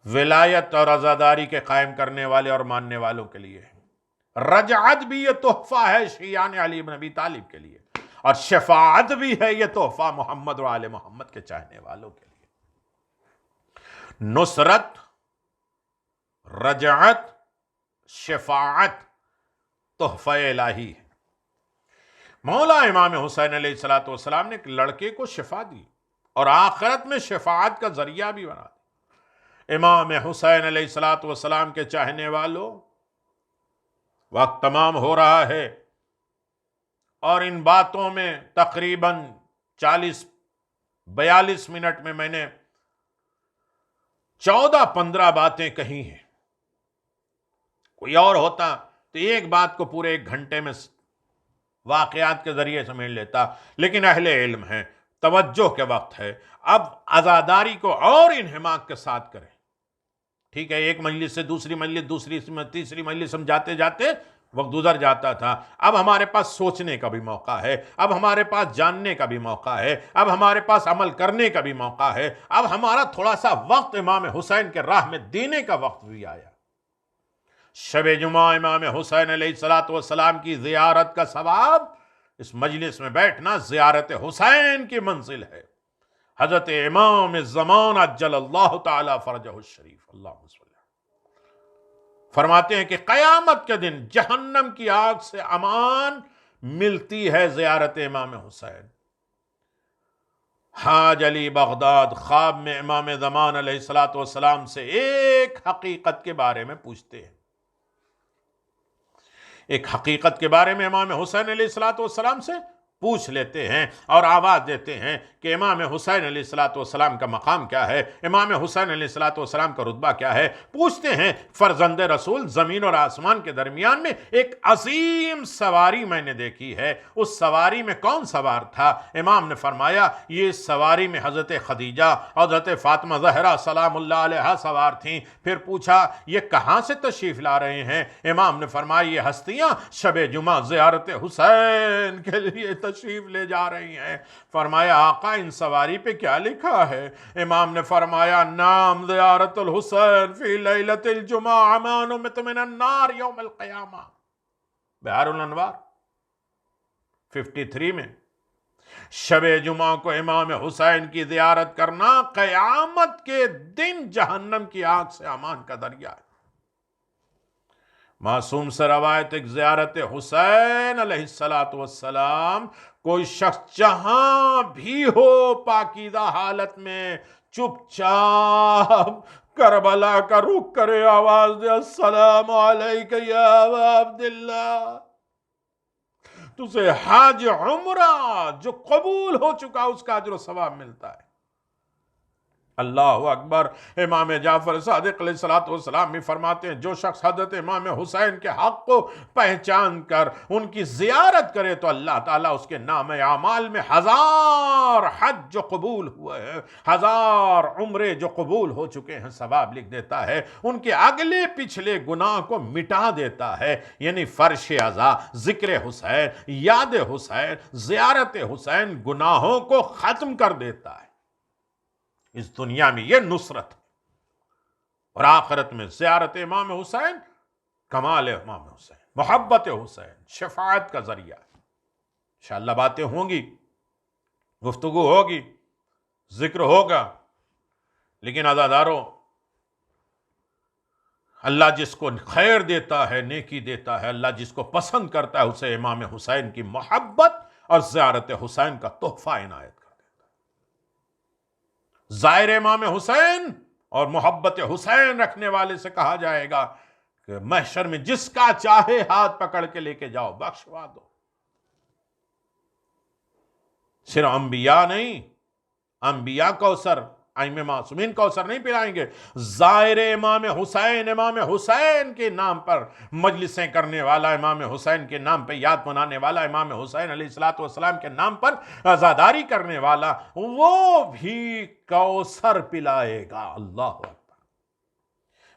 ولایت اور عزاداری کے قائم کرنے والے اور ماننے والوں کے لیے ہے، رجعت بھی یہ تحفہ ہے شیعان علی بن ابی طالب کے لیے، اور شفاعت بھی ہے یہ تحفہ محمد و آل محمد کے چاہنے والوں کے لیے۔ نصرت، رجعت، شفاعت تحفہ الہی ہے۔ مولا امام حسین علیہ السلام نے ایک لڑکے کو شفا دی اور آخرت میں شفاعت کا ذریعہ بھی بنا دی۔ امام حسین علیہ السلام کے چاہنے والوں، وقت تمام ہو رہا ہے، اور ان باتوں میں تقریباً 42 منٹ میں نے 14-15 باتیں کہی ہیں۔ کوئی اور ہوتا تو ایک بات کو پورے 1 گھنٹے میں واقعات کے ذریعے سمجھ لیتا، لیکن اہل علم ہیں توجہ کے وقت ہے، اب عزاداری کو اور انہماک کے ساتھ کریں۔ ٹھیک ہے، ایک مجلس سے دوسری مجلس، دوسری سے تیسری مجلس ہم جاتے جاتے وقت گزر جاتا تھا، اب ہمارے پاس سوچنے کا بھی موقع ہے، اب ہمارے پاس جاننے کا بھی موقع ہے، اب ہمارے پاس عمل کرنے کا بھی موقع ہے، اب ہمارا تھوڑا سا وقت امام حسین کے راہ میں دینے کا وقت بھی آیا۔ شب جمعہ امام حسین علیہ السلام کی زیارت کا ثواب، اس مجلس میں بیٹھنا زیارت حسین کی منزل ہے۔ حضرت امام الزمان عجل اللہ تعالی فرجہ الشریف، اللہم صلی اللہ، فرماتے ہیں کہ قیامت کے دن جہنم کی آگ سے امان ملتی ہے زیارت امام حسین۔ حاج علی بغداد خواب میں امام زمان علیہ السلام سے ایک حقیقت کے بارے میں پوچھتے ہیں، ایک حقیقت کے بارے میں امام حسین علیہ السلام سے پوچھ لیتے ہیں اور آواز دیتے ہیں کہ امام حسین علیہ السلام کا مقام کیا ہے، امام حسین علیہ السلام کا رتبہ کیا ہے۔ پوچھتے ہیں، فرزند رسول، زمین اور آسمان کے درمیان میں ایک عظیم سواری میں نے دیکھی ہے، اس سواری میں کون سوار تھا؟ امام نے فرمایا یہ سواری میں حضرت خدیجہ اور حضرت فاطمہ زہرا سلام اللہ علیہا سوار تھیں۔ پھر پوچھا یہ کہاں سے تشریف لا رہے ہیں؟ امام نے فرمایا یہ ہستیاں شب جمعہ زیارت حسین کے لیے تشریف لے جا رہی ہیں۔ فرمایا آقا ان سواری پہ کیا لکھا ہے؟ امام نے فرمایا نام زیارت الحسین فی لیلۃ الجمعہ امان من النار یوم القیامہ، بحار الانوار 53 میں۔ شب جمعہ کو امام حسین کی زیارت کرنا قیامت کے دن جہنم کی آگ سے امان کا ذریعہ ہے۔ معصوم سے روایت ایک زیارت حسین علیہ السلام کوئی شخص جہاں بھی ہو پاکیزہ حالت میں چپ چاپ کربلا کا رخ کرے، آواز دے السلام علیک یا ابا عبداللہ، تجھے حج عمرہ جو قبول ہو چکا اس کا اجر و ثواب ملتا ہے۔ اللہ اکبر۔ امام جعفر صادق علیہ السلام بھی فرماتے ہیں جو شخص حضرت امام حسین کے حق کو پہچان کر ان کی زیارت کرے تو اللہ تعالیٰ اس کے نام اعمال میں 1000 حج جو قبول ہوئے ہیں، 1000 عمرے جو قبول ہو چکے ہیں ثواب لکھ دیتا ہے، ان کے اگلے پچھلے گناہ کو مٹا دیتا ہے۔ یعنی فرش عزا، ذکر حسین، یاد حسین، زیارت حسین گناہوں کو ختم کر دیتا ہے۔ اس دنیا میں یہ نصرت اور آخرت میں زیارت امام حسین، کمال امام حسین، محبت حسین، شفاعت کا ذریعہ ہے۔ انشاءاللہ باتیں ہوں گی، گفتگو ہوگی، ذکر ہوگا، لیکن عزادارو اللہ جس کو خیر دیتا ہے، نیکی دیتا ہے، اللہ جس کو پسند کرتا ہے اسے امام حسین کی محبت اور زیارت حسین کا تحفہ عنایت زائر امام حسین اور محبت حسین رکھنے والے سے کہا جائے گا کہ محشر میں جس کا چاہے ہاتھ پکڑ کے لے کے جاؤ، بخشوا دو۔ صرف انبیاء نہیں، انبیاء کوثر، ائمہ معصومین کوثر نہیں پلائیں گے، زائر امام حسین کے نام پر مجلسیں کرنے والا، امام حسین کے نام پہ یاد منانے والا، امام حسین علیہ السلام کے نام پر عزاداری کرنے والا، وہ بھی کوثر پلائے گا۔ اللہ اکبر۔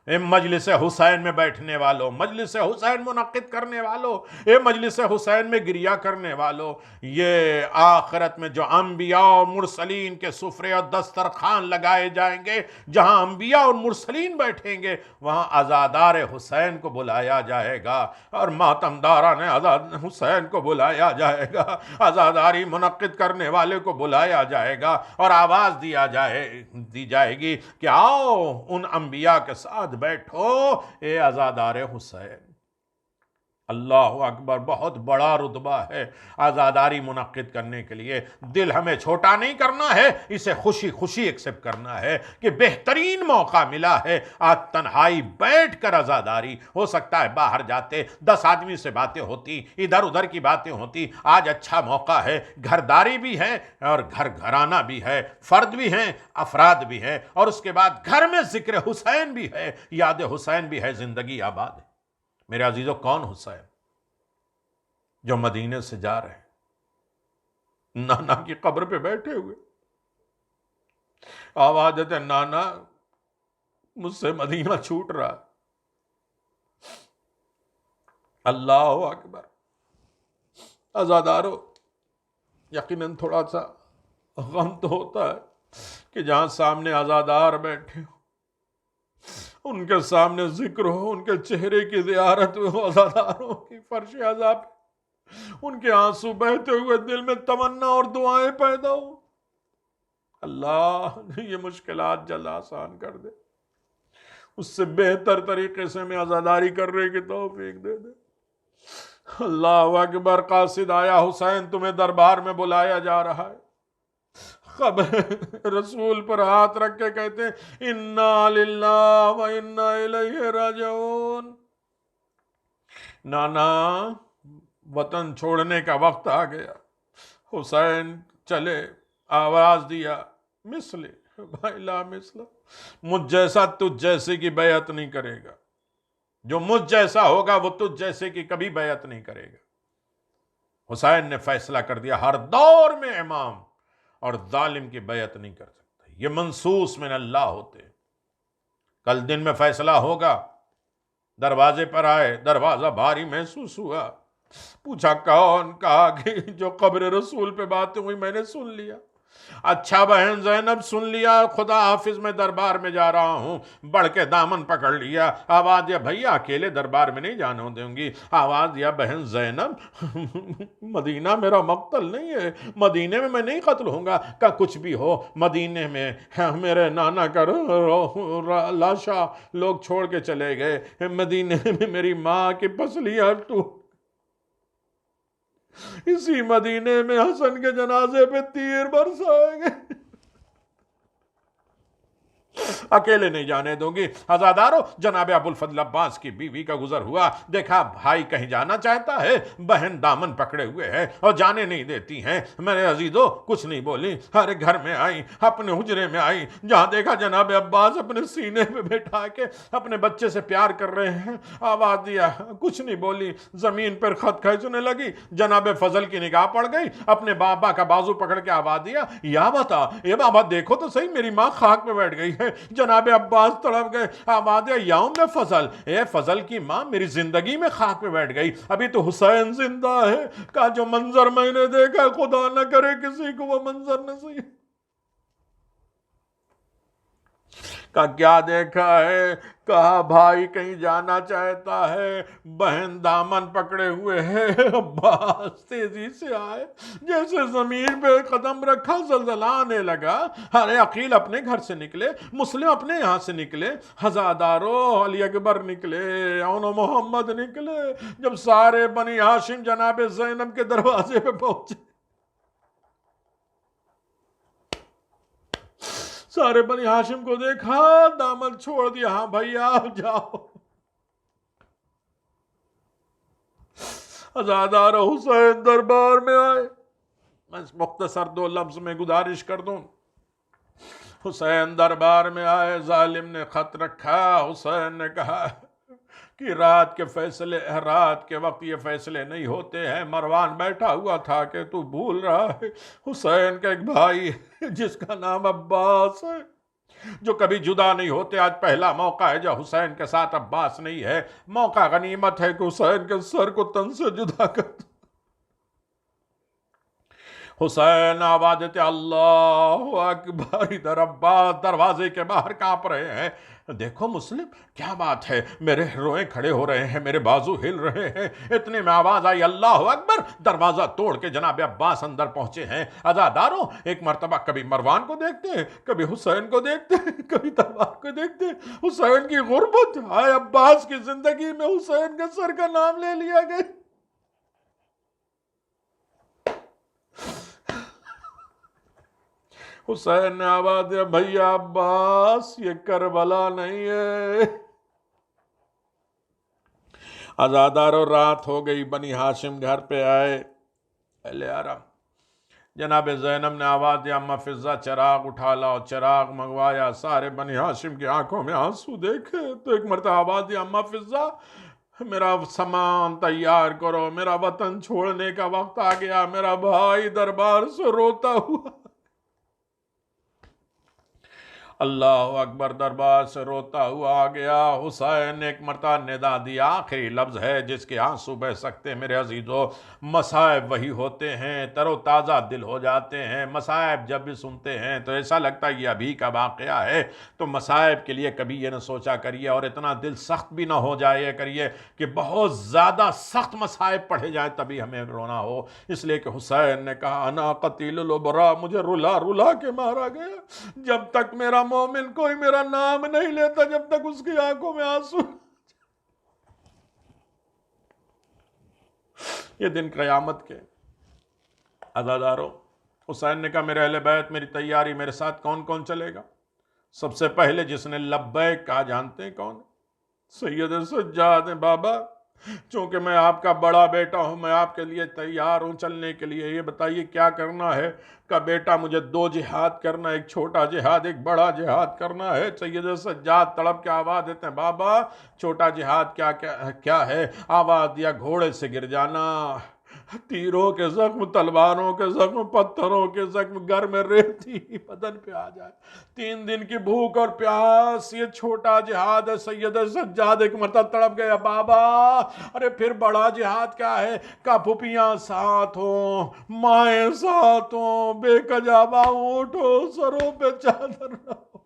مجلس حسین میں بیٹھنے والوں، مجلس حسین منعقد کرنے والوں، یہ مجلس حسین میں گریہ کرنے والوں، یہ آخرت میں جو انبیاء اور مرسلین کے سفرے اور دسترخوان لگائے جائیں گے، جہاں انبیاء اور مرسلین بیٹھیں گے وہاں عزادار حسین کو بلایا جائے گا اور ماتمداران عزاد حسین کو بلایا جائے گا، عزاداری منعقد کرنے والے کو بلایا جائے گا اور آواز دی جائے گی کہ آؤ ان انبیاء کے ساتھ بیٹھو اے عزادار حسین۔ اللہ اکبر۔ بہت بڑا رتبہ ہے عزاداری منعقد کرنے کے لیے۔ دل ہمیں چھوٹا نہیں کرنا ہے، اسے خوشی خوشی ایکسپٹ کرنا ہے کہ بہترین موقع ملا ہے آج تنہائی بیٹھ کر عزاداری۔ ہو سکتا ہے باہر جاتے 10 آدمی سے باتیں ہوتی، ادھر ادھر کی باتیں ہوتی، آج اچھا موقع ہے، گھرداری بھی ہے اور گھرانہ بھی ہے، فرد بھی ہیں، افراد بھی ہیں، اور اس کے بعد گھر میں ذکر حسین بھی ہے، یاد حسین بھی ہے، زندگی آباد ہے۔ میرے عزیزو، کون حسین جو مدینے سے جا رہے ہیں؟ نانا کی قبر پہ بیٹھے ہوئے، آواز دیتے نانا مجھ سے مدینہ چھوٹ رہا۔ اللہ اکبر۔ عزادارو، یقیناً تھوڑا سا غم تو ہوتا ہے کہ جہاں سامنے عزادار بیٹھے ہو، ان کے سامنے ذکر ہو، ان کے چہرے کی زیارت ہو، عزاداروں کی فرش عذاب، ان کے آنسو بہتے ہوئے دل میں تمنا اور دعائیں پیدا ہو، اللہ یہ مشکلات جلد آسان کر دے، اس سے بہتر طریقے سے میں عزاداری کرنے کی توفیق دے دے۔ اللہ اکبر۔ قاصد آیا، حسین تمہیں دربار میں بلایا جا رہا ہے۔ خبر رسول پر ہاتھ رکھ کے کہتے ہیں انا للہ و انا الیہ راجعون۔ نانا وطن چھوڑنے کا وقت آ گیا۔ حسین چلے، آواز دیا مثل بھائی لا مثل، مجھ جیسا تجھ جیسے کی بیعت نہیں کرے گا، جو مجھ جیسا ہوگا وہ تجھ جیسے کی کبھی بیعت نہیں کرے گا۔ حسین نے فیصلہ کر دیا ہر دور میں امام اور ظالم کی بیعت نہیں کر سکتا، یہ منصوص من اللہ ہوتے۔ کل دن میں فیصلہ ہوگا۔ دروازے پر آئے، دروازہ بھاری محسوس ہوا، پوچھا کون؟ کہا کہ جو قبر رسول پہ باتیں ہوئی میں نے سن لیا۔ اچھا بہن زینب سن لیا، خدا حافظ میں دربار میں جا رہا ہوں۔ بڑھ کے دامن پکڑ لیا، آواز دیا بھیا اکیلے دربار میں نہیں جانے دوں گی۔ آواز دیا بہن زینب مدینہ میرا مقتل نہیں ہے، مدینے میں نہیں قتل ہوں گا۔ کہ کچھ بھی ہو، مدینے میں میرے نانا کا لاشا لوگ چھوڑ کے چلے گئے، مدینے میں میری ماں کی پسلیاں ٹوٹ، اسی مدینے میں حسن کے جنازے پہ تیر برسائیں گے، اکیلے نہیں جانے دوں گی۔ عزادارو، جناب ابوالفضل عباس کی بیوی کا گزر ہوا، دیکھا بھائی کہیں جانا چاہتا ہے، بہن دامن پکڑے ہوئے ہے اور جانے نہیں دیتی ہیں۔ میرے عزیزو کچھ نہیں بولی، ہر گھر میں آئی، اپنے حجرے میں آئی، جہاں دیکھا جناب عباس اپنے سینے پہ بٹھا کے اپنے بچے سے پیار کر رہے ہیں، آواز دیا، کچھ نہیں بولی، زمین پر خط کھینچنے لگی۔ جناب فضل کی نگاہ پڑ گئی، اپنے بابا کا بازو پکڑ کے آواز دیا یا بتا، یہ بابا دیکھو تو صحیح میری ماں خاک پہ بیٹھ گئی ہے۔ جناب عباس تڑپ گئے، آواز دیا یا ام فضل، اے فضل کی ماں میری زندگی میں خاک پہ بیٹھ گئی، ابھی تو حسین زندہ ہے۔ کہا جو منظر میں نے دیکھا خدا نہ کرے کسی کو وہ منظر نصیب۔ کہا کیا دیکھا ہے؟ کہا بھائی کہیں جانا چاہتا ہے، بہن دامن پکڑے ہوئے ہے۔ عباس تیزی سے آئے، جیسے زمین پہ قدم رکھا زلزلہ آنے لگا۔ ارے عقیل اپنے گھر سے نکلے، مسلم اپنے یہاں سے نکلے، عزادارو علی اکبر نکلے، اون و محمد نکلے۔ جب سارے بنی ہاشم جناب زینب کے دروازے پہ پہنچے، سارے بنی ہاشم کو دیکھا، دامن چھوڑ دیا، ہاں بھیا جاؤ۔ عزادار حسین دربار میں آئے۔ میں اس مختصر 2 لفظ میں گزارش کر دوں، حسین دربار میں آئے، ظالم نے خط رکھا، حسین نے کہا کہ رات کے وقت یہ فیصلے نہیں ہوتے ہیں، مروان بیٹھا ہوا تھا کہ تو بھول رہا ہے، حسین کا ایک بھائی ہے جس کا نام عباس ہے، جو کبھی جدا نہیں ہوتے، آج پہلا موقع ہے جب حسین کے ساتھ عباس نہیں ہے، موقع غنیمت ہے کہ حسین کے سر کو تن سے جدا کر دو۔ حسین آواز دیتے اللہ اکبر، ادھر عباس دروازے کے باہر کانپ رہے ہیں، دیکھو مسلم کیا بات ہے، میرے روئیں کھڑے ہو رہے ہیں، میرے بازو ہل رہے ہیں۔ اتنے میں آواز آئی اللہ اکبر، دروازہ توڑ کے جناب عباس اندر پہنچے ہیں۔ عزاداروں ایک مرتبہ کبھی مروان کو دیکھتے ہیں، کبھی حسین کو دیکھتے ہیں، کبھی تلوار کو دیکھتے ہیں، حسین کی غربت، آئے عباس کی زندگی میں حسین کے سر کا نام لے لیا گیا۔ حسین نے آواز دیا بھیا عباس یہ کربلا نہیں ہے۔ عزادارو رات ہو گئی، بنی ہاشم گھر پہ آئے، اہل حرم، جناب زینب نے آواز دیا اما فضہ چراغ اٹھا لاؤ، چراغ منگوایا، سارے بنی ہاشم کی آنکھوں میں آنسو دیکھے تو ایک مرتبہ آواز دیا اما فضہ میرا سامان تیار کرو، میرا وطن چھوڑنے کا وقت آ گیا۔ میرا بھائی دربار سے روتا ہوا، اللہ اکبر، دربار سے روتا ہوا آ گیا۔ حسین نے ایک مرتبہ ندا دیا، آخری لفظ ہے جس کے آنسو بہ سکتے ہیں میرے عزیزو۔ مصائب وہی ہوتے ہیں، تر و تازہ دل ہو جاتے ہیں۔ مصائب جب بھی سنتے ہیں تو ایسا لگتا ہے یہ ابھی کا واقعہ ہے۔ تو مصائب کے لیے کبھی یہ نہ سوچا کریے اور اتنا دل سخت بھی نہ ہو جائے کریے کہ بہت زیادہ سخت مصائب پڑھے جائیں تبھی ہمیں رونا ہو۔ اس لیے کہ حسین نے کہا انا قتیل الابرا، مجھے رلا رلا کے مارا گیا۔ جب تک میرا مومن کوئی میرا نام نہیں لیتا، جب تک اس کی آنکھوں میں آنسو، یہ دن قیامت کے۔ عزادارو، حسین نے کہا میرے اہل بیت، میری تیاری، میرے ساتھ کون کون چلے گا؟ سب سے پہلے جس نے لبیک کہا جانتے ہیں کون؟ سید سجاد ہیں۔ بابا چونکہ میں آپ کا بڑا بیٹا ہوں، میں آپ کے لیے تیار ہوں چلنے کے لیے، یہ بتائیے کیا کرنا ہے؟ کہ بیٹا مجھے 2 جہاد کرنا ہے، ایک چھوٹا جہاد ایک بڑا جہاد کرنا ہے۔ سید سجاد تڑپ کے آواز دیتے ہیں بابا چھوٹا جہاد کیا ہے؟ آواز دیا گھوڑے سے گر جانا، تیروں کے زخم، تلواروں کے زخم، پتھروں کے زخم، گھر میں ریتی بدن پہ آ جائے، 3 دن کی بھوک اور پیاس، یہ چھوٹا جہاد ہے۔ سید سجاد ایک مرتبہ تڑپ گیا بابا ارے پھر بڑا جہاد کیا ہے؟ کہ پھپھیاں ساتھ ہوں، مائیں ساتھ ہوں، بے کجاوا اونٹ ہو، سروں پہ چادر نہ ہو،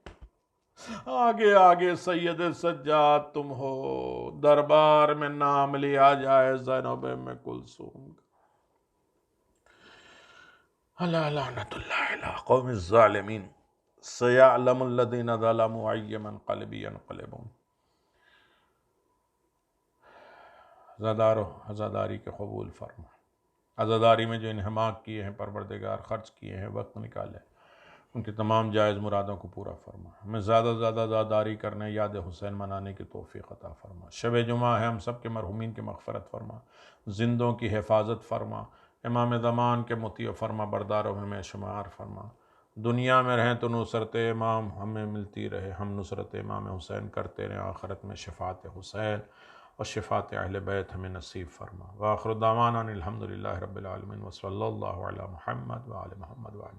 آگے آگے سید سجاد تم ہو، دربار میں نام لیا جائے زینب میں کلثوم کا۔ اللہ لعنت اللہ علی قوم الظالمین، سیعلم الذین ظلموا ای منقلب ینقلبون۔ عزادارو، عزاداری کے قبول فرما، عزاداری میں جو انہماک کیے ہیں پروردگار، خرچ کیے ہیں، وقت نکالے، ان کی تمام جائز مرادوں کو پورا فرما۔ ہمیں زیادہ سے زیادہ عزاداری کرنے، یاد حسین منانے کی توفیق عطا فرما۔ شب جمعہ ہے، ہم سب کے مرحومین کی مغفرت فرما، زندوں کی حفاظت فرما، امام زمان کے مطیع فرما برداروں میں شمار فرما۔ دنیا میں رہیں تو نصرت امام ہمیں ملتی رہے، ہم نصرت امام حسین کرتے رہیں، آخرت میں شفاعت حسین اور شفاعت اہل بیت ہمیں نصیب فرما۔ وآخر دعوانا الحمدللہ رب العالمین، وصلی اللہ علی محمد وآل محمد وآل